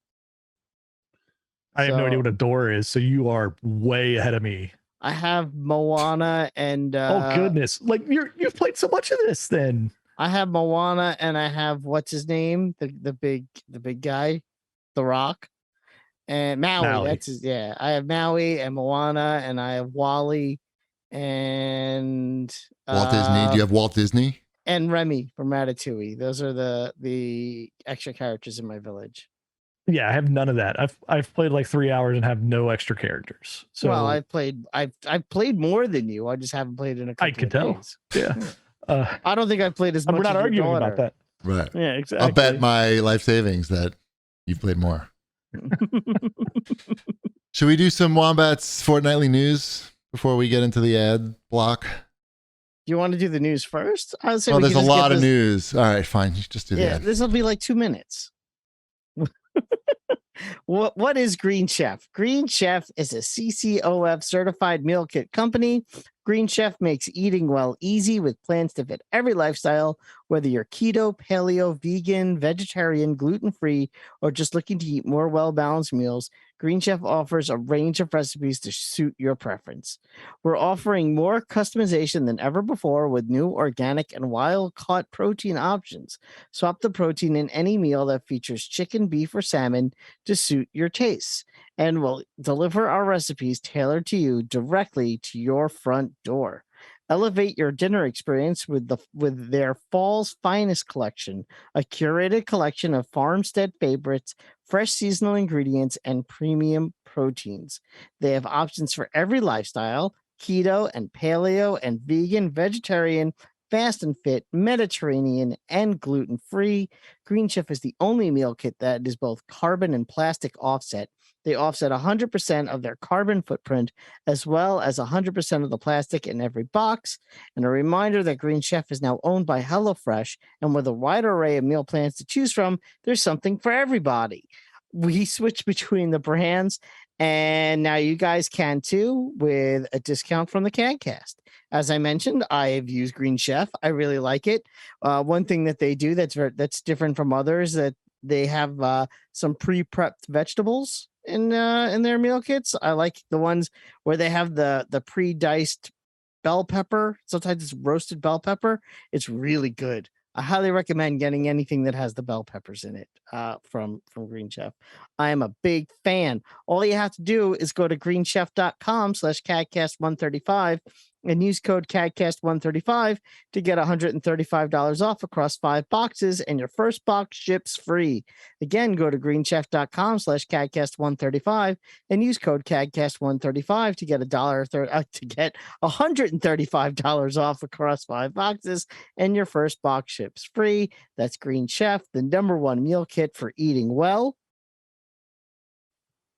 I have no idea what a door is. So you are way ahead of me. I have Moana and oh goodness, like you've played so much of this. Then I have Moana and I have what's his name, the big guy, The Rock, and Maui. That's his. Yeah, I have Maui and Moana, and I have Wally and Walt Disney. Do you have Walt Disney and Remy from Ratatouille? Those are the extra characters in my village. Yeah, I have none of that. I've played like 3 hours and have no extra characters. So well, I've played more than you. I just haven't played in a couple I could tell. Days. Yeah. I don't think I've played as much. We're not as arguing about that. Right. Yeah, exactly. I'll bet my life savings that you've played more. Should we do some Wombat's fortnightly news before we get into the ad block? Do you want to do the news first? I would say there's a lot of news. All right, fine. Just do that. This will be like 2 minutes. What is Green Chef? Green Chef is a CCOF certified meal kit company. Green Chef makes eating well easy with plans to fit every lifestyle, whether you're keto, paleo, vegan, vegetarian, gluten-free, or just looking to eat more well-balanced meals. Green Chef offers a range of recipes to suit your preference. We're offering more customization than ever before with new organic and wild-caught protein options. Swap the protein in any meal that features chicken, beef, or salmon to suit your tastes. And we'll deliver our recipes tailored to you directly to your front door. Elevate your dinner experience with their Fall's Finest collection, a curated collection of farmstead favorites, fresh seasonal ingredients, and premium proteins. They have options for every lifestyle: keto and paleo and vegan, vegetarian, fast and fit, Mediterranean, and gluten-free. Green Chef is the only meal kit that is both carbon and plastic offset. They offset 100% of their carbon footprint, as well as 100% of the plastic in every box. And a reminder that Green Chef is now owned by HelloFresh, and with a wide array of meal plans to choose from, there's something for everybody. We switch between the brands, and now you guys can too, with a discount from the CAGcast. As I mentioned, I've used Green Chef. I really like it. One thing that they do that's different from others that They have some pre-prepped vegetables in their meal kits. I like the ones where they have the pre-diced bell pepper. Sometimes it's roasted bell pepper. It's really good. I highly recommend getting anything that has the bell peppers in it from Green Chef. I am a big fan. All you have to do is go to greenchef.com/CAGcast135 and use code CAGcast135 to get $135 off across 5 boxes, and your first box ships free. Again, go to greenchef.com/CAGcast135 and use code CAGcast135 to get $135 off across 5 boxes, and your first box ships free. That's Green Chef, the #1 meal kit for eating well.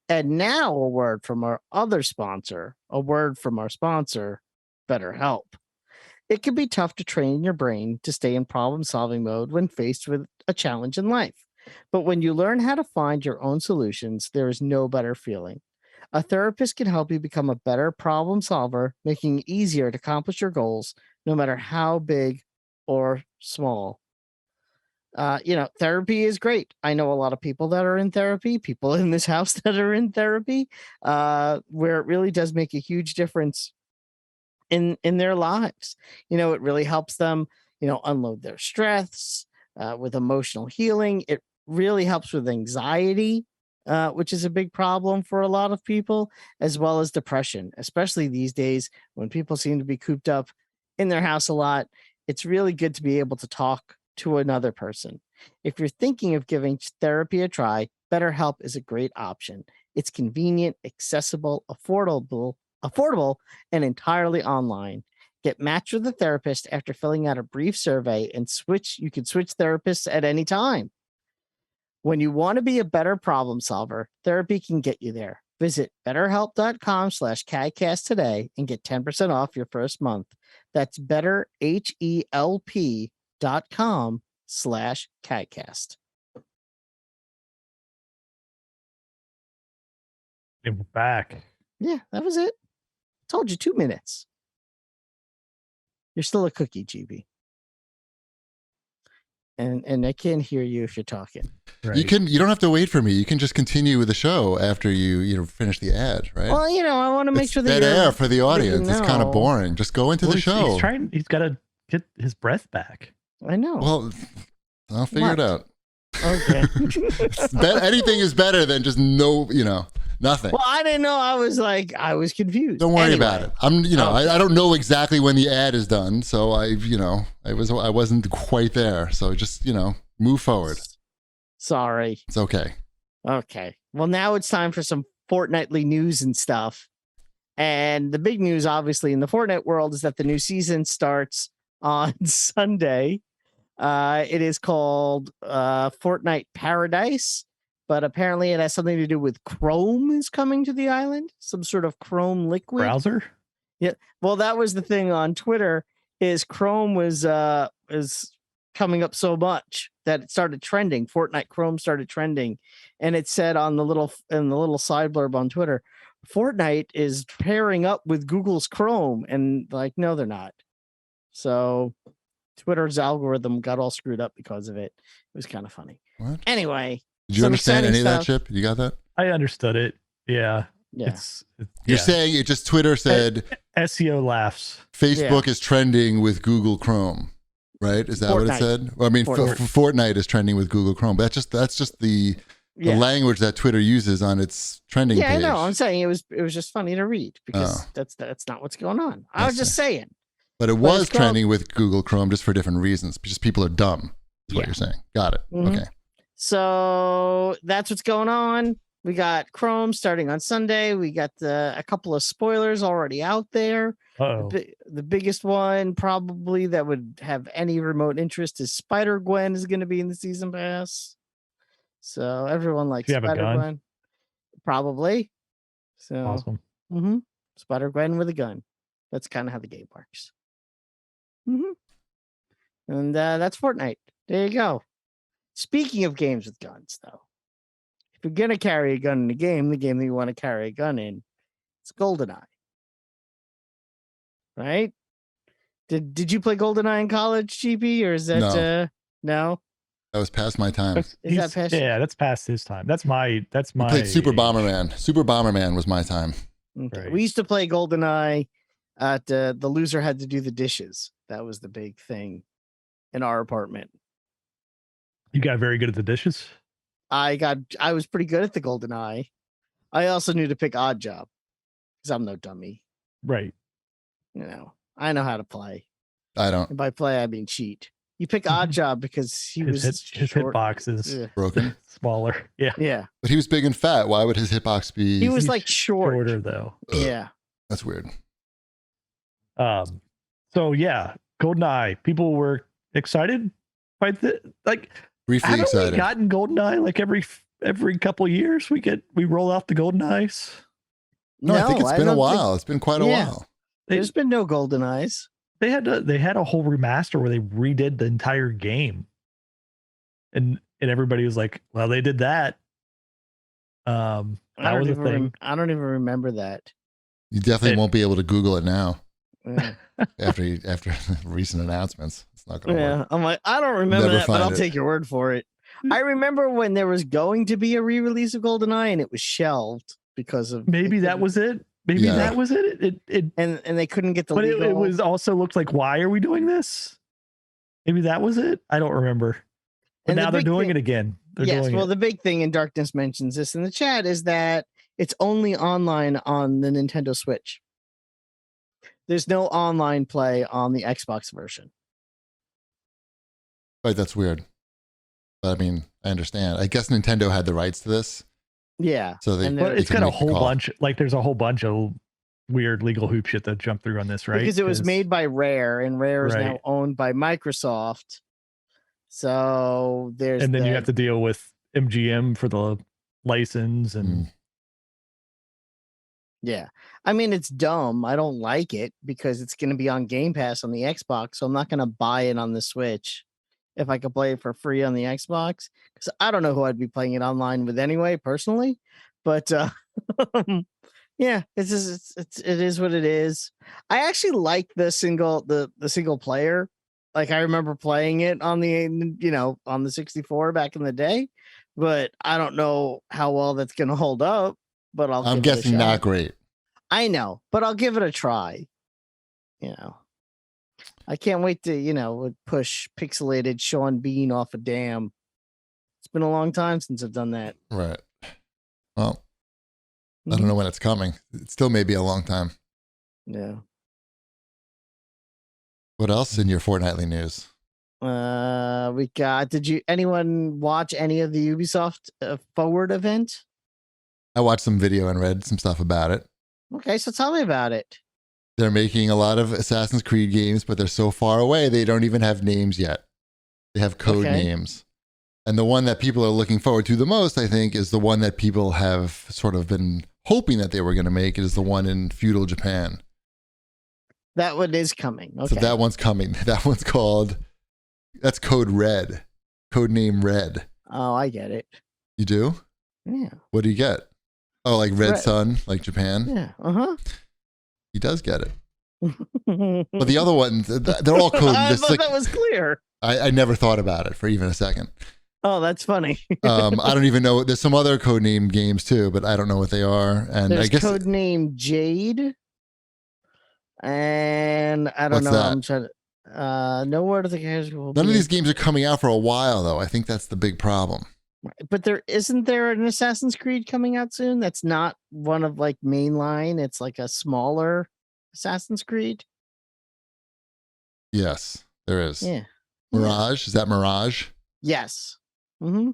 And now a word from our sponsor, BetterHelp. It can be tough to train your brain to stay in problem-solving mode when faced with a challenge in life. But when you learn how to find your own solutions, there is no better feeling. A therapist can help you become a better problem solver, making it easier to accomplish your goals, no matter how big or small. Therapy is great. I know a lot of people that are in therapy, people in this house that are in therapy, where it really does make a huge difference in their lives. It really helps them, unload their stress with emotional healing. It really helps with anxiety, which is a big problem for a lot of people, as well as depression, especially these days when people seem to be cooped up in their house a lot. It's really good to be able to talk to another person. If you're thinking of giving therapy a try, BetterHelp is a great option. It's convenient, accessible, affordable, and entirely online. Get matched with a therapist after filling out a brief survey, and you can switch therapists at any time. When you want to be a better problem solver, therapy can get you there. Visit betterhelp.com/CAGcast today and get 10% off your first month. That's betterhelp.com/CAGcast. And we're back. Yeah, that was it. Told you 2 minutes. You're still a cookie, GB. And I can't hear you if you're talking. Right. You don't have to wait for me. You can just continue with the show after you finish the ad, right? Well, I want to make sure that dead air for the audience. It's kind of boring. Just go into the show. He's got to get his breath back. I know. Well, I'll figure it out. Okay. Anything is better than just nothing. Well, I didn't know. I was confused. Don't worry about it. I don't know exactly when the ad is done, so I wasn't quite there. So just move forward. Sorry. It's okay. Okay. Well, now it's time for some fortnightly news and stuff. And the big news, obviously, in the Fortnite world is that the new season starts on Sunday. It is called Fortnite Paradise, but apparently it has something to do with Chrome is coming to the island. Some sort of Chrome liquid browser. Yeah. Well, that was the thing on Twitter. Is Chrome was coming up so much that it started trending. Fortnite Chrome started trending, and it said in the little side blurb on Twitter, Fortnite is pairing up with Google's Chrome, and no, they're not. So Twitter's algorithm got all screwed up because of it. It was kind of funny. What? Anyway, did you understand any of that, Chip? You got that? I understood it. Yeah. Yeah. You're saying it just Twitter said SEO laughs. Facebook is trending with Google Chrome, right? Is that Fortnite. What it said? Well, I mean, Fortnite is trending with Google Chrome. But that's just the language that Twitter uses on its trending page. Yeah, I know. I'm saying it was just funny to read because that's not what's going on. I was just saying. But it was trending with Google Chrome just for different reasons. Just people are dumb. That's what you're saying. Got it. Mm-hmm. Okay. So that's what's going on. We got Chrome starting on Sunday. We got a couple of spoilers already out there. The biggest one probably that would have any remote interest is Spider-Gwen is going to be in the season pass. So everyone likes Spider-Gwen. Probably. So awesome. Mm-hmm. Spider-Gwen with a gun. That's kind of how the game works. Mm-hmm. And that's Fortnite. There you go. Speaking of games with guns, though, if you're going to carry a gun in the game that you want to carry a gun in, it's GoldenEye. Right? Did you play GoldenEye in college, GB, or is that no? That was past my time. Yeah, that's past his time. That's my. We played Super Bomberman. Super Bomberman was my time. Okay. Right. We used to play GoldenEye. At the loser had to do the dishes. That was the big thing in our apartment. You got very good at the dishes. I was pretty good at the GoldenEye. I also knew to pick Odd Job because I'm no dummy. Right. You know, I know how to play. I don't. And by play, I mean cheat. You pick Odd Job because his hitbox is broken, smaller. Yeah. But he was big and fat. Why would his hitbox be? He was like shorter though. Yeah. That's weird. So yeah, GoldenEye. People were excited by briefly excited. We gotten GoldenEye like every couple of years we roll out the GoldenEyes. No, I think it's been a while. It's been quite a while. There's been no GoldenEyes. They had a whole remaster where they redid the entire game, and everybody was like, "Well, they did that." That was a thing. I don't even remember that. You definitely won't be able to Google it now. after recent announcements, it's not going to work. I'm like, I don't remember that, but I'll take your word for it. I remember when there was going to be a re-release of GoldenEye and it was shelved because of maybe that was it. Maybe that was it. And they couldn't get the. But legal... it was also looked like, why are we doing this? Maybe that was it. I don't remember. But now they're doing it again. The big thing, and Darkness mentions this in the chat, is that it's only online on the Nintendo Switch. There's no online play on the Xbox version. Right, that's weird. But I mean, I understand. I guess Nintendo had the rights to this. Yeah. So it's got a whole bunch. Like, there's a whole bunch of weird legal hoop shit that jumped through on this, right? Because it was made by Rare, and Rare is now owned by Microsoft. So there's. And then you have to deal with MGM for the license and. Yeah. I mean, it's dumb. I don't like it because it's going to be on Game Pass on the Xbox. So I'm not going to buy it on the Switch if I could play it for free on the Xbox. Because I don't know who I'd be playing it online with anyway, personally. But yeah, it is what it is. I actually like the single player. Like, I remember playing it on the 64 back in the day. But I don't know how well that's going to hold up. But I'm guessing not great. I know, but I'll give it a try. I can't wait to, push pixelated Sean Bean off a dam. It's been a long time since I've done that. Right. Well, I don't know when it's coming. It still may be a long time. Yeah. What else in your fortnightly news? We got. Did anyone watch any of the Ubisoft Forward event? I watched some video and read some stuff about it. Okay, so tell me about it. They're making a lot of Assassin's Creed games, but they're so far away, they don't even have names yet. They have code names. And the one that people are looking forward to the most, I think, is the one that people have sort of been hoping that they were going to make. It is the one in feudal Japan. That one is coming. Okay. So that one's coming. That one's that's Code Red. Code name Red. Oh, I get it. You do? Yeah. What do you get? Oh, like Red Sun, like Japan? Yeah. Uh-huh. He does get it. But the other ones, they're all code. I thought that was clear. I never thought about it for even a second. Oh, that's funny. I don't even know. There's some other codename games too, but I don't know what they are. And there's I guess codename Jade. And I don't know. That? I'm trying to no word of the casual. None of these games are coming out for a while though. I think that's the big problem. But isn't there an Assassin's Creed coming out soon? That's not one of like mainline. It's like a smaller Assassin's Creed. Yes, there is. Yeah. Mirage. Is that Mirage? Yes. Mm-hmm.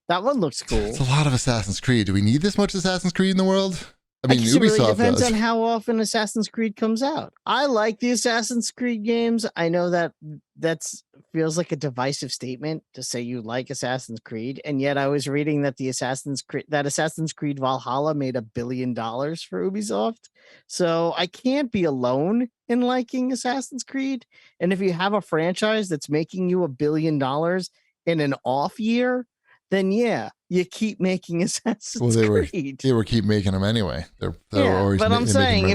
That one looks cool. It's a lot of Assassin's Creed. Do we need this much Assassin's Creed in the world? I mean, Ubisoft really depends does. on how often Assassin's Creed comes out. I like the Assassin's Creed games. I know that feels like a divisive statement to say you like Assassin's Creed, and yet I was reading that Assassin's Creed Valhalla made $1 billion for Ubisoft. So I can't be alone in liking Assassin's Creed. And if you have a franchise that's making you $1 billion in an off year, then yeah, you keep making Assassin's Creed. They were keep making them anyway. They're but I'm saying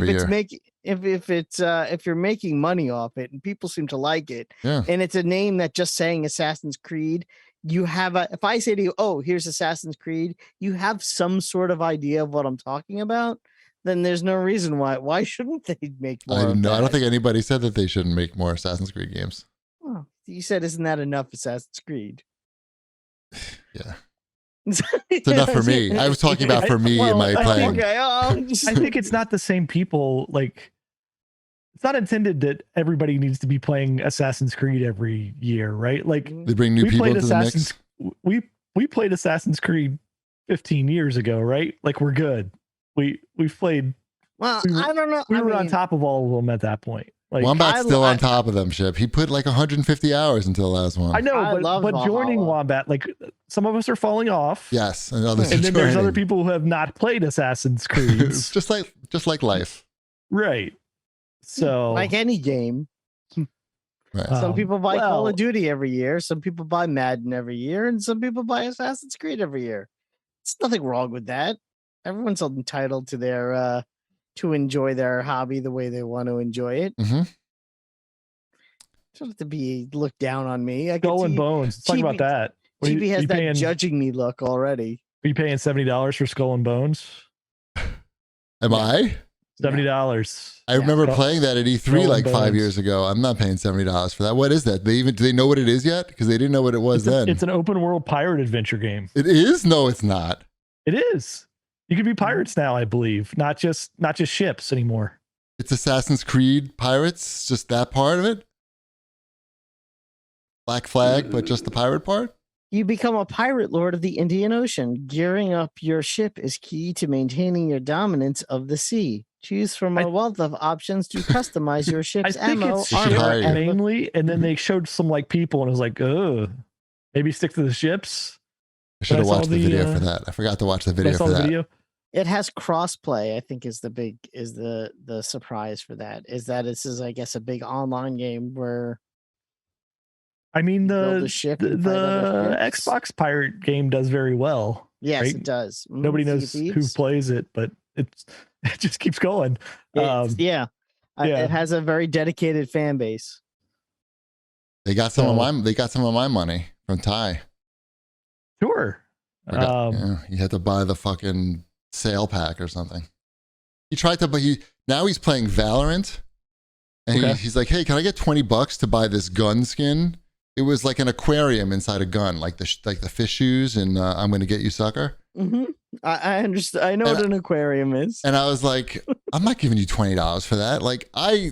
if you're making money off it and people seem to like it, and it's a name that just saying Assassin's Creed, you have if I say to you, oh, here's Assassin's Creed, you have some sort of idea of what I'm talking about. Then there's no reason why shouldn't they make more? I don't think anybody said that they shouldn't make more Assassin's Creed games. Oh, you said, isn't that enough Assassin's Creed? Yeah. It's enough for me. I was talking about for me and my playing. I think it's not the same people. Like, it's not intended that everybody needs to be playing Assassin's Creed every year, right? Like, they bring new people into the mix. We played Assassin's Creed 15 years ago, right? Like, we're good. We've played. Well, I don't know. We were on top of all of them at that point. Like, Wombat's still on top of them, Ship. He put like 150 hours into the last one. I know, but joining Wombat, like, some of us are falling off. Yes, and others and then there's other people who have not played Assassin's Creed. just like life, right? So, like any game, right. Some people buy Call of Duty every year, some people buy Madden every year, and some people buy Assassin's Creed every year. There's nothing wrong with that. Everyone's entitled to their to enjoy their hobby the way they want to enjoy it. Mm-hmm. Don't have to be looked down on me. Skull and Bones. Let's talk about that. GB has that judging me look already. Are you paying $70 for Skull and Bones? Am I? $70. I remember playing that at E3 like 5 years ago. I'm not paying $70 for that. What is that? Do they know what it is yet? Because they didn't know what it was then. It's an open world pirate adventure game. It is? No, it's not. It is. You can be pirates now, I believe. Not just ships anymore. It's Assassin's Creed Pirates, just that part of it? Black Flag, but just the pirate part? You become a pirate lord of the Indian Ocean. Gearing up your ship is key to maintaining your dominance of the sea. Choose from a wealth of options to customize your ship's ammo, armor, mainly, and then they showed some like people, and it was like, oh, maybe stick to the ships. I should have watched the video for that. I forgot to watch the video for that. Video? It has crossplay. I think is the surprise for that. Is that this is, I guess, a big online game where. I mean, the Xbox pirate game does very well. Yes, right? It does. Nobody knows who plays it, but it just keeps going. It has a very dedicated fan base. They got some of my money from Ty. Sure. You had to buy the fucking sale pack or something. He tried to, but now he's playing Valorant, and he's like, "Hey, can I get $20 to buy this gun skin?" It was like an aquarium inside a gun, like the fish shoes, and I'm going to get you, sucker. Mm-hmm. I understand. I know what an aquarium is. And I was like, I'm not giving you $20 for that. Like, I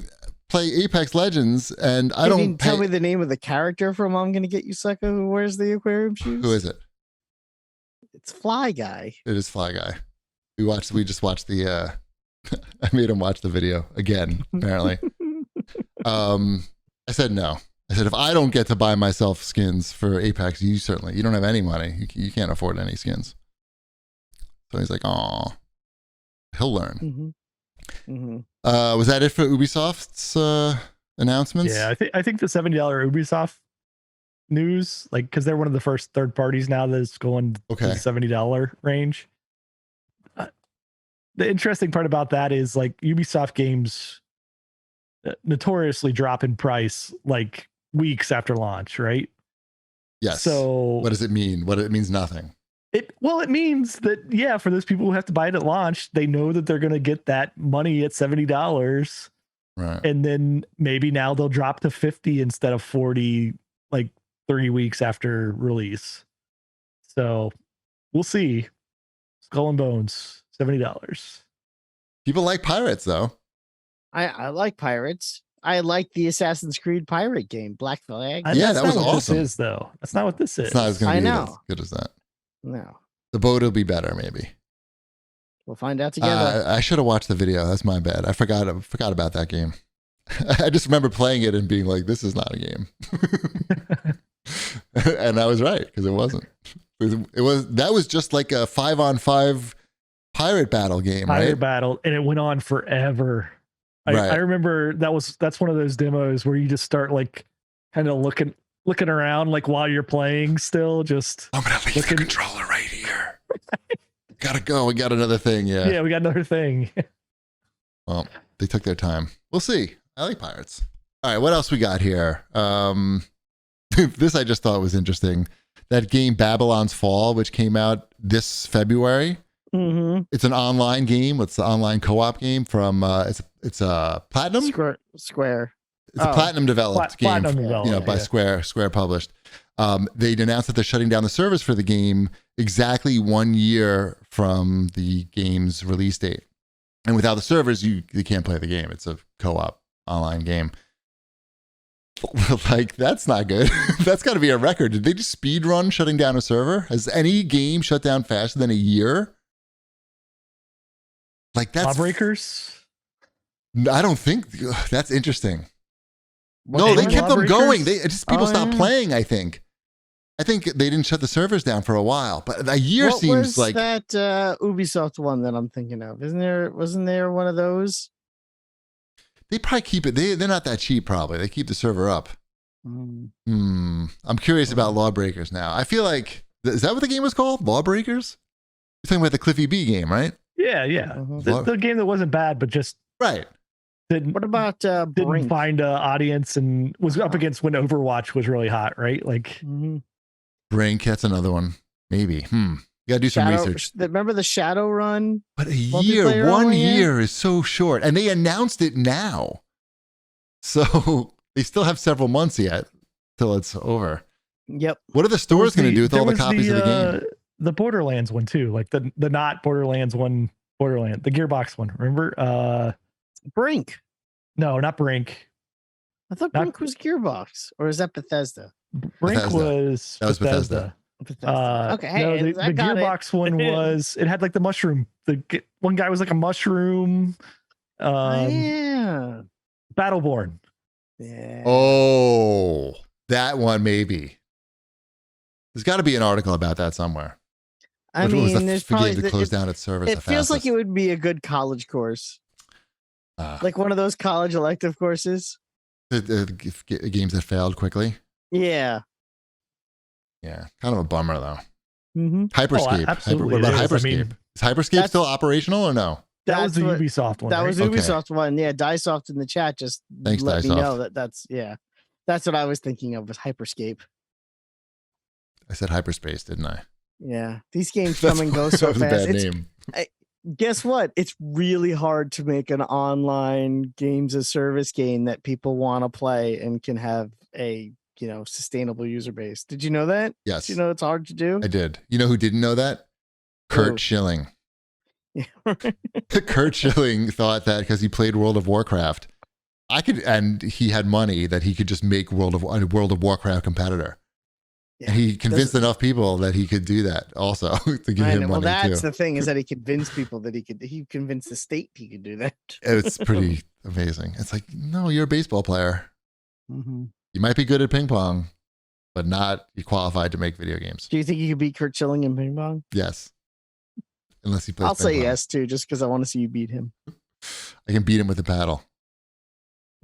play Apex Legends, and I don't. Tell me the name of the character from I'm going to get you, sucker, who wears the aquarium shoes. Who is it? It's Fly Guy. It is Fly Guy. We just watched the. I made him watch the video again. Apparently, I said no. I said, if I don't get to buy myself skins for Apex, you don't have any money. You can't afford any skins. So he's like, oh, he'll learn. Mm-hmm. Mm-hmm. Was that it for Ubisoft's announcements? Yeah, I think the $70 Ubisoft news, like, because they're one of the first third parties now that's going to the $70 range. The interesting part about that is, like, Ubisoft games notoriously drop in price like weeks after launch, right? Yes. So what does it mean? It means nothing. It means that, for those people who have to buy it at launch, they know that they're going to get that money at $70. Right. And then maybe now they'll drop to 50 instead of 40, like 3 weeks after release. So we'll see. Skull and Bones, $70. People like pirates, though. I like pirates. I like the Assassin's Creed pirate game, Black Flag. Yeah, that was awesome. This is, though. That's not what this is. It's not going to be as good as that. No. The boat will be better, maybe. We'll find out together. I should have watched the video. That's my bad. I forgot about that game. I just remember playing it and being like, this is not a game. And I was right, because it wasn't. That was just like a 5-on-5 pirate battle game, right? Pirate battle, and it went on forever. I remember that's one of those demos where you just start like kind of looking around like while you're playing still, just I'm gonna leave the controller right here. Gotta go. We got another thing. Yeah, we got another thing. Well, They took their time. We'll see. I like pirates. All right, what else we got here? This I just thought was interesting. That game Babylon's Fall, which came out this February. Mm-hmm. It's an online game. It's an online co-op game from it's a Platinum. Square. It's a Platinum developed game, by Square published. They'd announced that they're shutting down the servers for the game exactly 1 year from the game's release date. And without the servers, you can't play the game. It's a co-op online game. Like, that's not good. That's got to be a record. Did they just speed run shutting down a server? Has any game shut down faster than a year? Like, that's Lawbreakers. I don't think that's interesting. No, they kept them going. They just people stopped playing. I think they didn't shut the servers down for a while, but a year seems like that Ubisoft one that I'm thinking of. Wasn't there one of those? They probably keep it. They're not that cheap. Probably they keep the server up. I'm curious about Lawbreakers now. I feel like is that what the game was called? Lawbreakers? You're talking about the Cliffy B game, right? Yeah. The game that wasn't bad, but just right. What about didn't find an audience and was up against when Overwatch was really hot, right? Like Brink, that's another one. Maybe. You gotta do some research. Remember the Shadowrun? But a year, 1 year is so short, and they announced it now, so they still have several months yet till it's over. Yep. What are the stores going to do with all the copies of the game? The Borderlands one too, like the not Borderlands one, the Gearbox one. Remember? Brink. No, not Brink. I thought Brink was Gearbox, or is that Bethesda? Brink was Bethesda. Okay, no, the Gearbox one was. It had like the mushroom. One guy was like a mushroom. Yeah. Battleborn. Yeah. Oh, that one maybe. There's got to be an article about that somewhere. I mean, there's probably to close down its servers. It feels like it would be a good college course. Like one of those college elective courses. The games that failed quickly. Yeah. Yeah. Kind of a bummer, though. Mm-hmm. Hyperscape. Absolutely. What about Hyperscape? Is Hyperscape still operational or no? That was the Ubisoft one. That was Ubisoft one. Yeah. Diesoft in the chat just let me know that's what I was thinking of was Hyperscape. I said hyperspace, didn't I? Yeah. These games come and go so fast. That was a bad name. Guess what? It's really hard to make an online games as service game that people want to play and can have a sustainable user base. Did you know that? Yes. Did you know it's hard to do? I did. You know who didn't know that? Kurt Schilling. Yeah. Kurt Schilling thought that because he played World of Warcraft, and he had money that he could just make a World of Warcraft competitor. Yeah, and he convinced enough people that he could do that also to give him money. Well, that's the thing is that he convinced people that he convinced the state he could do that. It's pretty amazing. It's like, no, you're a baseball player. Mm-hmm. You might be good at ping pong, but not qualified to make video games. Do you think you could beat Kurt Schilling in ping pong? Yes. Unless he plays I'll say pong. yes too, just because I want to see you beat him. I can beat him with a paddle.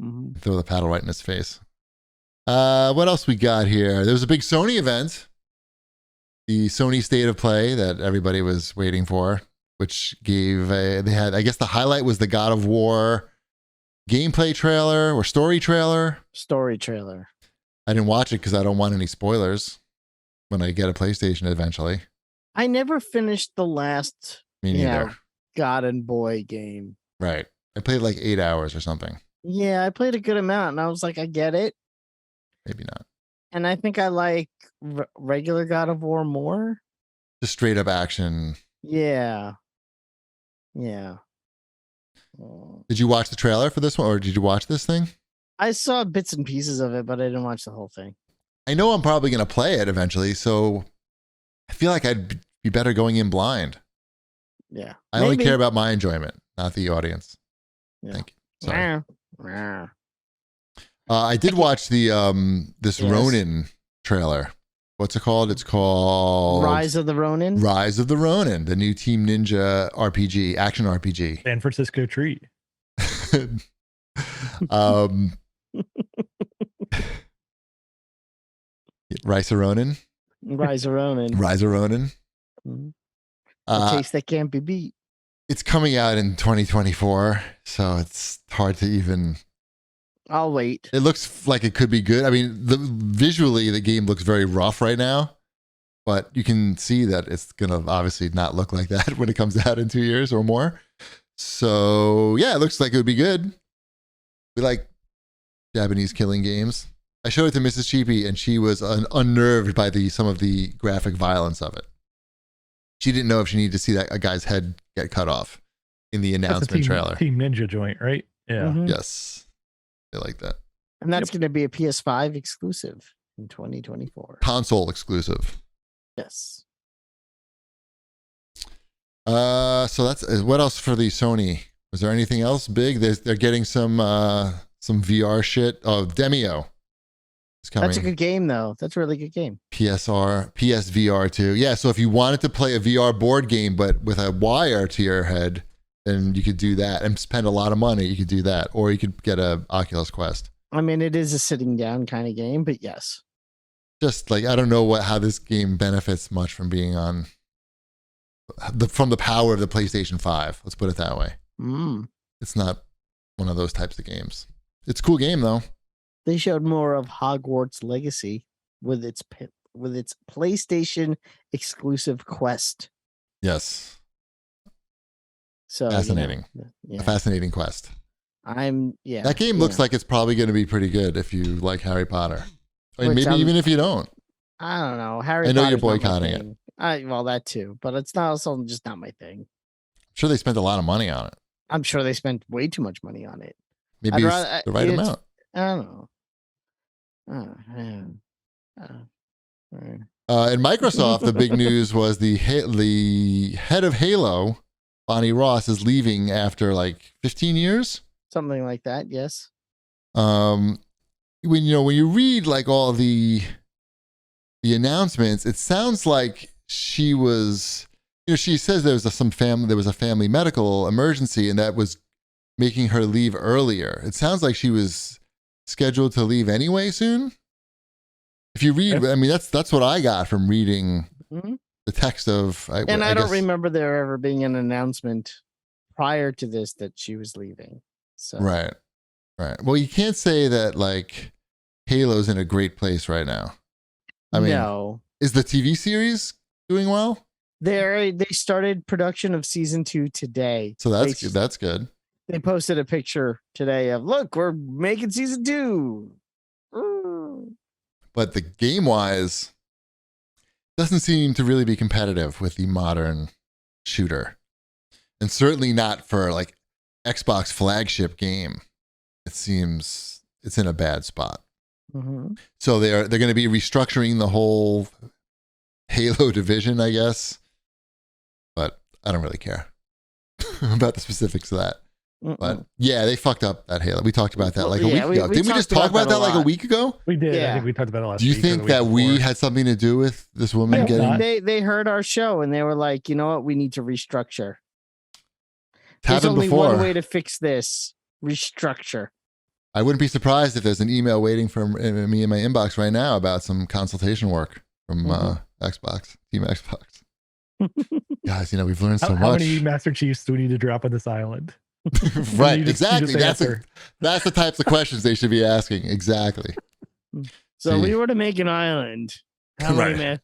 Mm-hmm. Throw the paddle right in his face. What else we got here? There was a big Sony event, the Sony State of Play that everybody was waiting for, which I guess the highlight was the God of War gameplay trailer or story trailer. Story trailer. I didn't watch it because I don't want any spoilers when I get a PlayStation eventually. I never finished the last Me neither. God and Boy game. Right. I played like 8 hours or something. Yeah, I played a good amount and I was like, I get it. Maybe not. And I think I like regular God of War more. Just straight up action. Yeah. Did you watch the trailer for this one, or did you watch this thing? I saw bits and pieces of it, but I didn't watch the whole thing. I know I'm probably going to play it eventually, so I feel like I'd be better going in blind. Yeah. I only care about my enjoyment, not the audience. Yeah. Thank you. Sorry. Yeah. I did watch the this Ronin trailer. What's it called? It's called Rise of the Ronin. Rise of the Ronin, the new Team Ninja RPG, action RPG. San Francisco treat. Rise of Ronin. Rise of Ronin. Rise of Ronin. A taste that can't be beat. It's coming out in 2024, so it's hard to even. I'll wait. It looks like it could be good. I mean, visually, the game looks very rough right now, but you can see that it's going to obviously not look like that when it comes out in 2 years or more. So, yeah, it looks like it would be good. We like Japanese killing games. I showed it to Mrs. Cheapy, and she was unnerved by some of the graphic violence of it. She didn't know if she needed to see a guy's head get cut off in the announcement trailer. Team Ninja joint, right? Yeah. Mm-hmm. Yes. They like that. And that's going to be a PS5 exclusive in 2024. Console exclusive. Yes. So that's what else for the Sony? Was there anything else big? They're getting some VR shit. Oh, Demio is coming. That's a good game, though. That's a really good game. PSVR 2. Yeah, so if you wanted to play a VR board game, but with a wire to your head, then you could do that and spend a lot of money. You could do that. Or you could get a Oculus Quest. I mean, it is a sitting down kind of game, but yes. Just like, I don't know how this game benefits much from being on from the power of the PlayStation 5. Let's put it that way. It's not one of those types of games. It's a cool game, though. They showed more of Hogwarts Legacy with its PlayStation exclusive quest. Yes. So fascinating. Yeah. A fascinating quest. That game looks like it's probably going to be pretty good if you like Harry Potter. I mean, maybe even if you don't. I don't know. I know you're boycotting it. Well, that too, but it's not also just not my thing. I'm sure they spent a lot of money on it. I'm sure they spent way too much money on it. Maybe it's the right amount. I don't know. In Microsoft, the big news was the head of Halo, Bonnie Ross, is leaving after like 15 years. Something like that, yes. When you read like all the announcements, it sounds like she was, she says there was a family medical emergency, and that was making her leave earlier. It sounds like she was scheduled to leave anyway soon. If you read, I mean, that's what I got from reading the text of. I don't remember there ever being an announcement prior to this that she was leaving. So. Right. Well, you can't say that like Halo's in a great place right now. I mean, no. Is the TV series doing well? They started production of season 2 today. So that's good. They posted a picture today of, look, we're making season 2. But the game wise doesn't seem to really be competitive with the modern shooter. And certainly not for like Xbox flagship game. It seems it's in a bad spot. Mm-hmm. So they're going to be restructuring the whole Halo division, I guess. But I don't really care about the specifics of that. But yeah, they fucked up that Halo. We talked about that like a week ago. Didn't we just talk about that like a week ago? We did. Yeah. I think we talked about it last week. Do you think that we had something to do with this woman getting? They heard our show and they were like, you know what? We need to restructure. There's only one way to fix this. Restructure. I wouldn't be surprised if there's an email waiting for me in my inbox right now about some consultation work from Xbox, Team Xbox. Guys, we've learned so much. How many Master Chiefs do we need to drop on this island? Right, exactly. That's the types of questions they should be asking. Exactly. So we were to make an island. How many, man?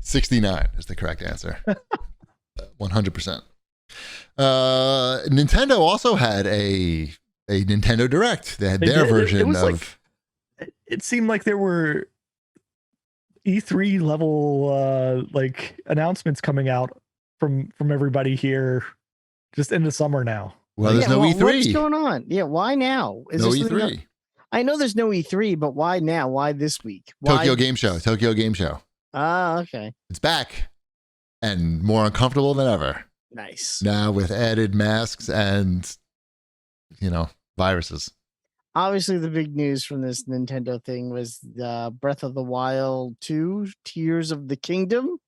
69 is the correct answer. 100%. Nintendo also had a Nintendo Direct. They had their version of. It seemed like there were E3 level announcements coming out from everybody here. Just in the summer now. Well, there's no E3. What's going on? Yeah, why now? No E3. I know there's no E3, but why now? Why this week? Tokyo Game Show. Ah, okay. It's back and more uncomfortable than ever. Nice. Now with added masks and, viruses. Obviously, the big news from this Nintendo thing was Breath of the Wild 2, Tears of the Kingdom.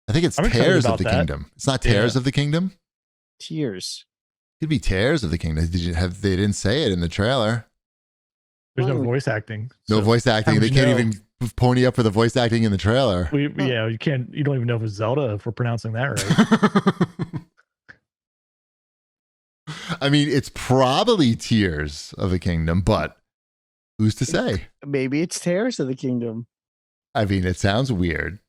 I think it's Tears of the Kingdom. It's not Tears of the Kingdom. Tears. It could be Tears of the Kingdom. They didn't say it in the trailer. There's no voice acting. No voice acting. They can't even pony up for the voice acting in the trailer. You don't even know if it's Zelda if we're pronouncing that right. I mean, it's probably Tears of the Kingdom, but who's to say? Maybe it's Tears of the Kingdom. I mean, it sounds weird.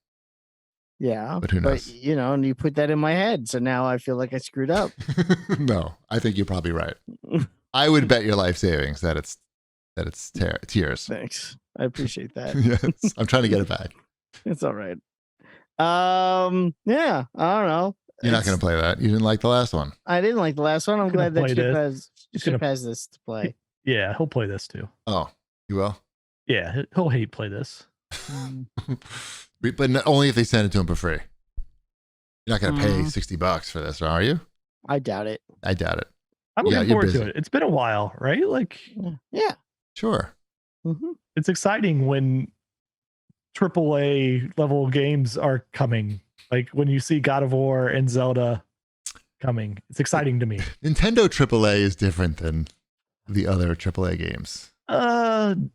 Yeah. But who knows? But, and you put that in my head. So now I feel like I screwed up. No, I think you're probably right. I would bet your life savings that it's Tears. Thanks. I appreciate that. Yes. I'm trying to get it back. It's all right. Yeah, I don't know. You're not going to play that. You didn't like the last one. I didn't like the last one. I'm glad that Chip has this to play. Yeah, he'll play this too. Oh, you will? Yeah, he'll play this. But only if they send it to him for free. You're not going to pay $60 for this, are you? I doubt it. I doubt it. I'm looking forward to it. It's been a while, right? Like, yeah. Sure. Mm-hmm. It's exciting when AAA level games are coming. Like when you see God of War and Zelda coming, it's exciting to me. Nintendo AAA is different than the other AAA games. In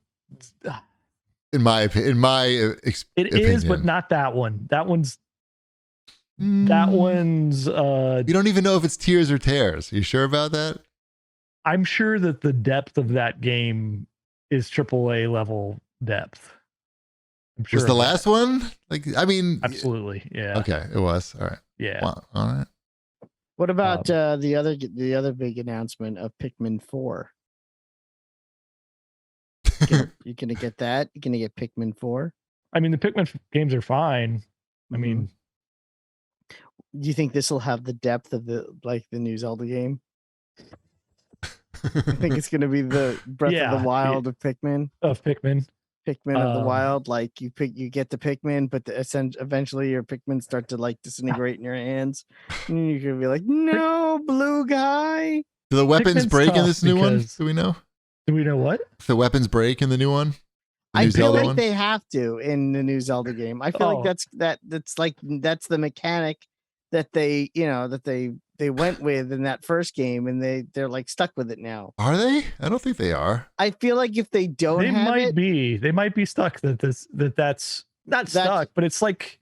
my opinion, it is, but not that one. That one's. You don't even know if it's Tears or Tears. Are you sure about that? I'm sure that the depth of that game is AAA level depth. I'm sure. Was the last one? Like, I mean, absolutely, yeah. Okay, it was. All right. Yeah. Well, all right. What about the other big announcement of Pikmin 4? You gonna get that? You gonna get Pikmin 4? I mean, the Pikmin games are fine. I mean, do you think this will have the depth of the new Zelda game? I think it's gonna be the Breath of the Wild of Pikmin. Pikmin of the Wild, like you get the Pikmin, but eventually your Pikmin start to like disintegrate in your hands, and you can be like, "No, blue guy." Do the weapons break in this new one? Do we know? Do we know what? If the weapons break in the new one? I feel like they have to in the new Zelda game. I feel like that's the mechanic that they went with in that first game, and they're like stuck with it now. Are they? I don't think they are. I feel like if they don't, they might be stuck. That's not stuck, but it's like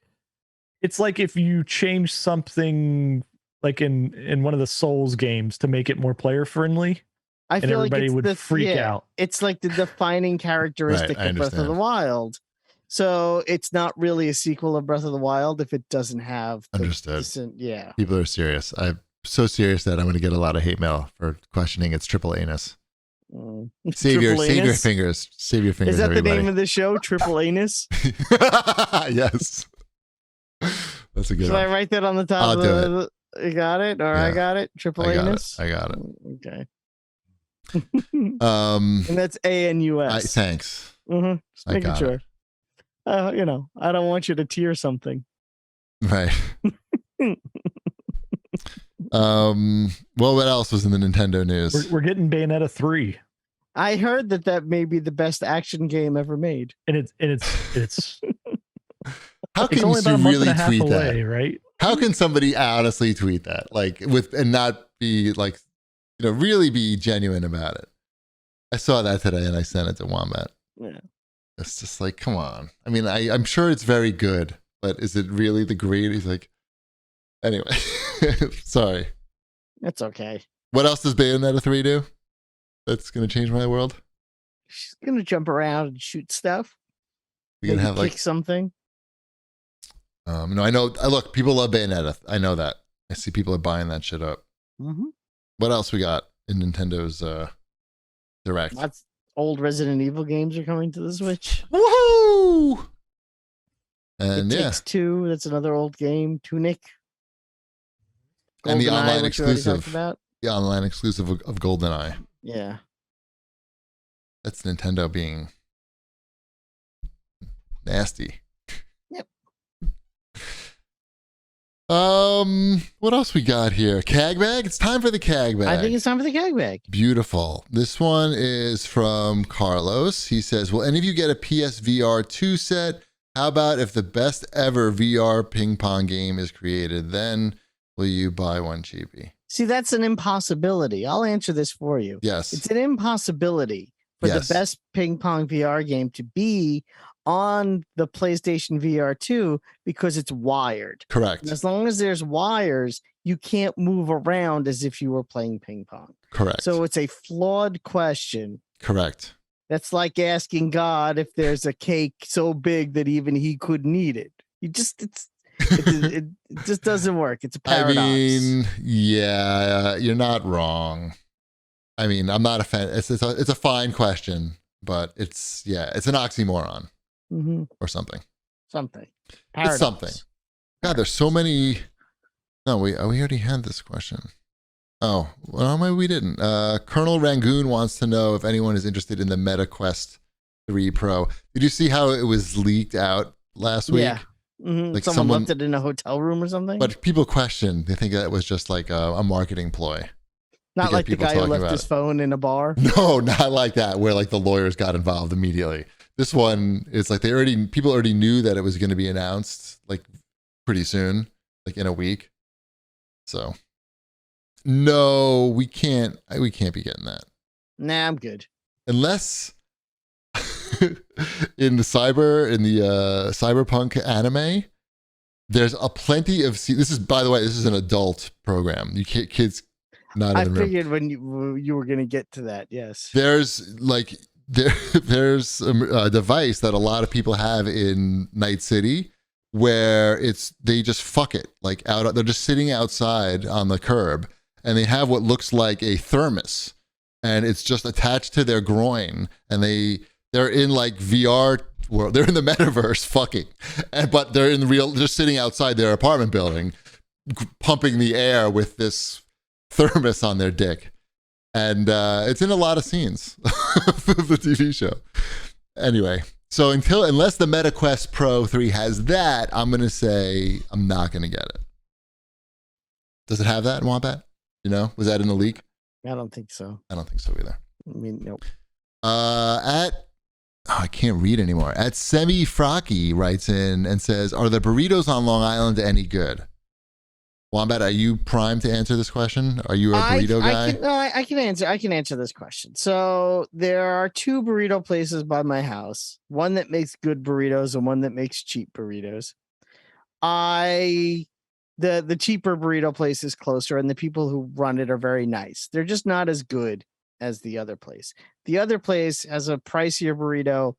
if you change something like in one of the Souls games to make it more player friendly. I feel everybody would freak out. It's like the defining characteristic of Breath of the Wild. So it's not really a sequel of Breath of the Wild if it doesn't have. Understood. Yeah. People are serious. I'm so serious that I'm going to get a lot of hate mail for questioning its AAA-ness. Save your fingers. Save your fingers. Is that everybody. The name of the show? AAA-ness? Yes. That's a good one. Should I write that on the top? I'll do it. You got it? Or I got it? AAA-ness? I got it. Okay. And that's ANUS. Thanks. Just making sure. I don't want you to tear something. Right. Well, what else was in the Nintendo news? We're getting Bayonetta 3. I heard that may be the best action game ever made. And it's how can you really tweet away, that? Right? How can somebody honestly tweet that? Like and not be like, really be genuine about it? I saw that today and I sent it to Wombat. Yeah. It's just like, come on. I mean, I'm sure it's very good, but is it really the great? He's like, anyway, sorry. That's okay. What else does Bayonetta 3 do that's going to change my world? She's going to jump around and shoot stuff. You're going to have kick something. No, I know. Look, people love Bayonetta. I know that. I see people are buying that shit up. Mm-hmm. What else we got in Nintendo's Direct? Lots old Resident Evil games are coming to the Switch. Woohoo! And It Takes Two. That's another old game. Tunic. And the online exclusive. About. The online exclusive of GoldenEye. Yeah. That's Nintendo being nasty. Yep. What else we got here? CAG bag? It's time for the CAG bag. I think it's time for the CAG bag. Beautiful. This one is from Carlos. He says, will any of you get a PSVR 2 set? How about if the best ever VR ping pong game is created, then will you buy one cheapie? See, that's an impossibility. I'll answer this for you. Yes. It's an impossibility for the best ping pong VR game to be on the PlayStation VR 2 because it's wired. Correct. And as long as there's wires, you can't move around as if you were playing ping pong. Correct. So it's a flawed question. Correct. That's like asking God if there's a cake so big that even he couldn't eat it. It just doesn't work. It's a paradox. I mean, yeah, you're not wrong. I mean, I'm not a fan. It's a fine question, but it's an oxymoron or something. Something. Paradox. It's something. God, there's so many. No, we already had this question. Oh, well, maybe we didn't. Colonel Rangoon wants to know if anyone is interested in the Meta Quest 3 Pro. Did you see how it was leaked out last week? Yeah. Mm-hmm. Like someone left it in a hotel room or something. But people question. They think that was just like a marketing ploy. Not like the guy who left his phone in a bar. No, not like that, where like the lawyers got involved immediately. This one is like people already knew that it was going to be announced like pretty soon, like in a week. So no, we can't be getting that. Nah, I'm good. Unless in the cyberpunk anime, there's a plenty of this is, by the way, this is an adult program. You can't, kids not in the room. I figured when you were going to get to that. Yes. There's a device that a lot of people have in Night City where they just fuck it like out. They're just sitting outside on the curb and they have what looks like a thermos and it's just attached to their groin and they're in like VR world. They're in the metaverse fucking, but they're just sitting outside their apartment building, pumping the air with this thermos on their dick. And it's in a lot of scenes of the TV show. Anyway, so unless the Meta Quest Pro 3 has that, I'm going to say I'm not going to get it. Does it have that in Wombat? Was that in the leak? I don't think so. I don't think so either. I mean, nope. I can't read anymore. At Semi Frocky writes in and says, are the burritos on Long Island any good? Wombat, are you primed to answer this question? Are you a burrito guy? I can answer this question. So there are 2 burrito places by my house. One that makes good burritos and one that makes cheap burritos. The cheaper burrito place is closer, and the people who run it are very nice. They're just not as good as the other place. The other place has a pricier burrito,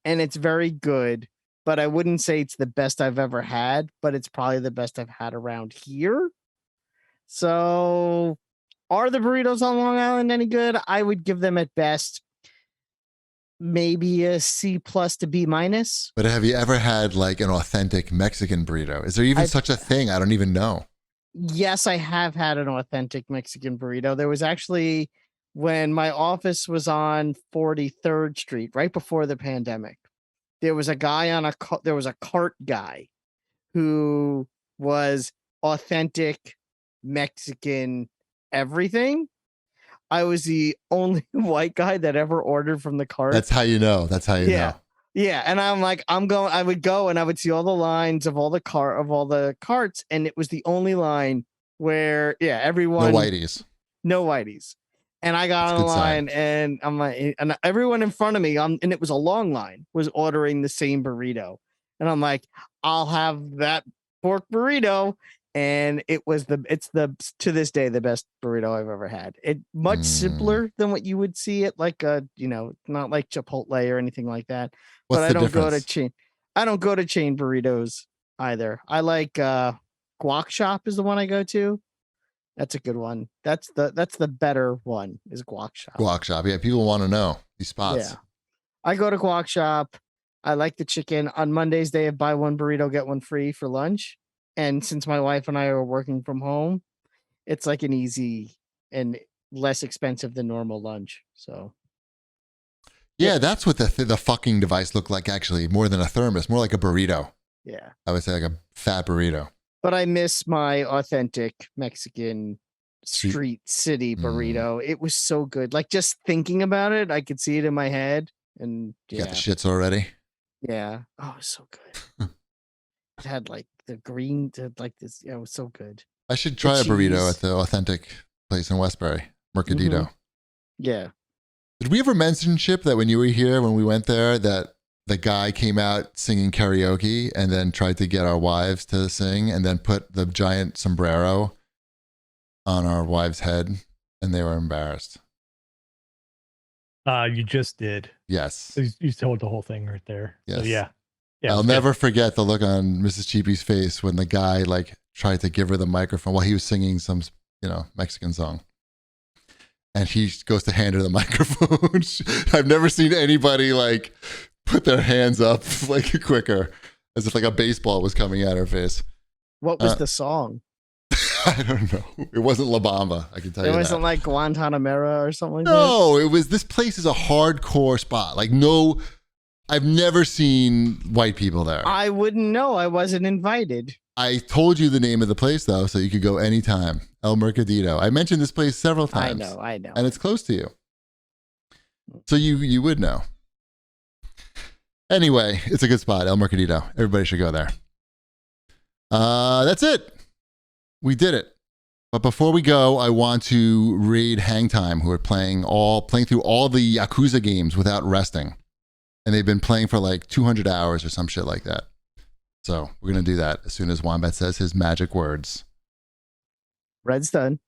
and it's very good. But I wouldn't say it's the best I've ever had, but it's probably the best I've had around here. So are the burritos on Long Island any good? I would give them at best maybe a C+ to B-. But have you ever had like an authentic Mexican burrito? Is there even such a thing? I don't even know. Yes, I have had an authentic Mexican burrito. There was actually, when my office was on 43rd Street, right before the pandemic, there was a guy there was a cart guy who was authentic Mexican everything. I was the only white guy that ever ordered from the cart. That's how you know. Know. Yeah. And I'm like, I would go and I would see all the lines of all the carts. And it was the only line where, everyone. No whiteys. And I got on the line and I'm like, and everyone in front of me, and it was a long line, was ordering the same burrito. And I'm like, I'll have that pork burrito. And it's to this day, the best burrito I've ever had. It much simpler than what you would see at like not like Chipotle or anything like that. What's but I don't go to chain. I don't go to chain burritos either. I like Guac Shop is the one I go to. That's a good one. That's the better one is Guac Shop. Guac Shop. Yeah, people want to know these spots. Yeah. I go to Guac Shop. I like the chicken. On Mondays, they have buy one burrito, get one free for lunch. And since my wife and I are working from home, it's like an easy and less expensive than normal lunch. So. Yeah, that's what the fucking device looked like, actually, more than a thermos, more like a burrito. Yeah. I would say like a fat burrito. But I miss my authentic Mexican street city burrito. It was so good. Like just thinking about it, I could see it in my head. And you got the shits already? Yeah. Oh, it was so good. It had like the green, like this. Yeah, it was so good. I should try a burrito at the authentic place in Westbury, Mercadito. Yeah. Did we ever mention, Chip, that when you were here, when we went there, that the guy came out singing karaoke and then tried to get our wives to sing and then put the giant sombrero on our wives' head, and they were embarrassed. You just did. Yes. You told the whole thing right there. Yes. So, yeah. I'll never forget the look on Mrs. Cheapy's face when the guy like tried to give her the microphone while he was singing some, Mexican song. And he goes to hand her the microphone. I've never seen anybody like put their hands up like quicker, as if like a baseball was coming at her face. What was the song? I don't know. It wasn't La Bamba, I can tell you that. It wasn't like Guantanamera or something like that? No, it was, this place is a hardcore spot. Like no, I've never seen white people there. I wouldn't know. I wasn't invited. I told you the name of the place though, so you could go anytime. El Mercadito. I mentioned this place several times. I know. And it's close to you. So you would know. Anyway, it's a good spot, El Mercadito. Everybody should go there. That's it. We did it. But before we go, I want to raid Hangtime, who are playing through all the Yakuza games without resting. And they've been playing for like 200 hours or some shit like that. So we're going to do that as soon as Wombat says his magic words. Red's done.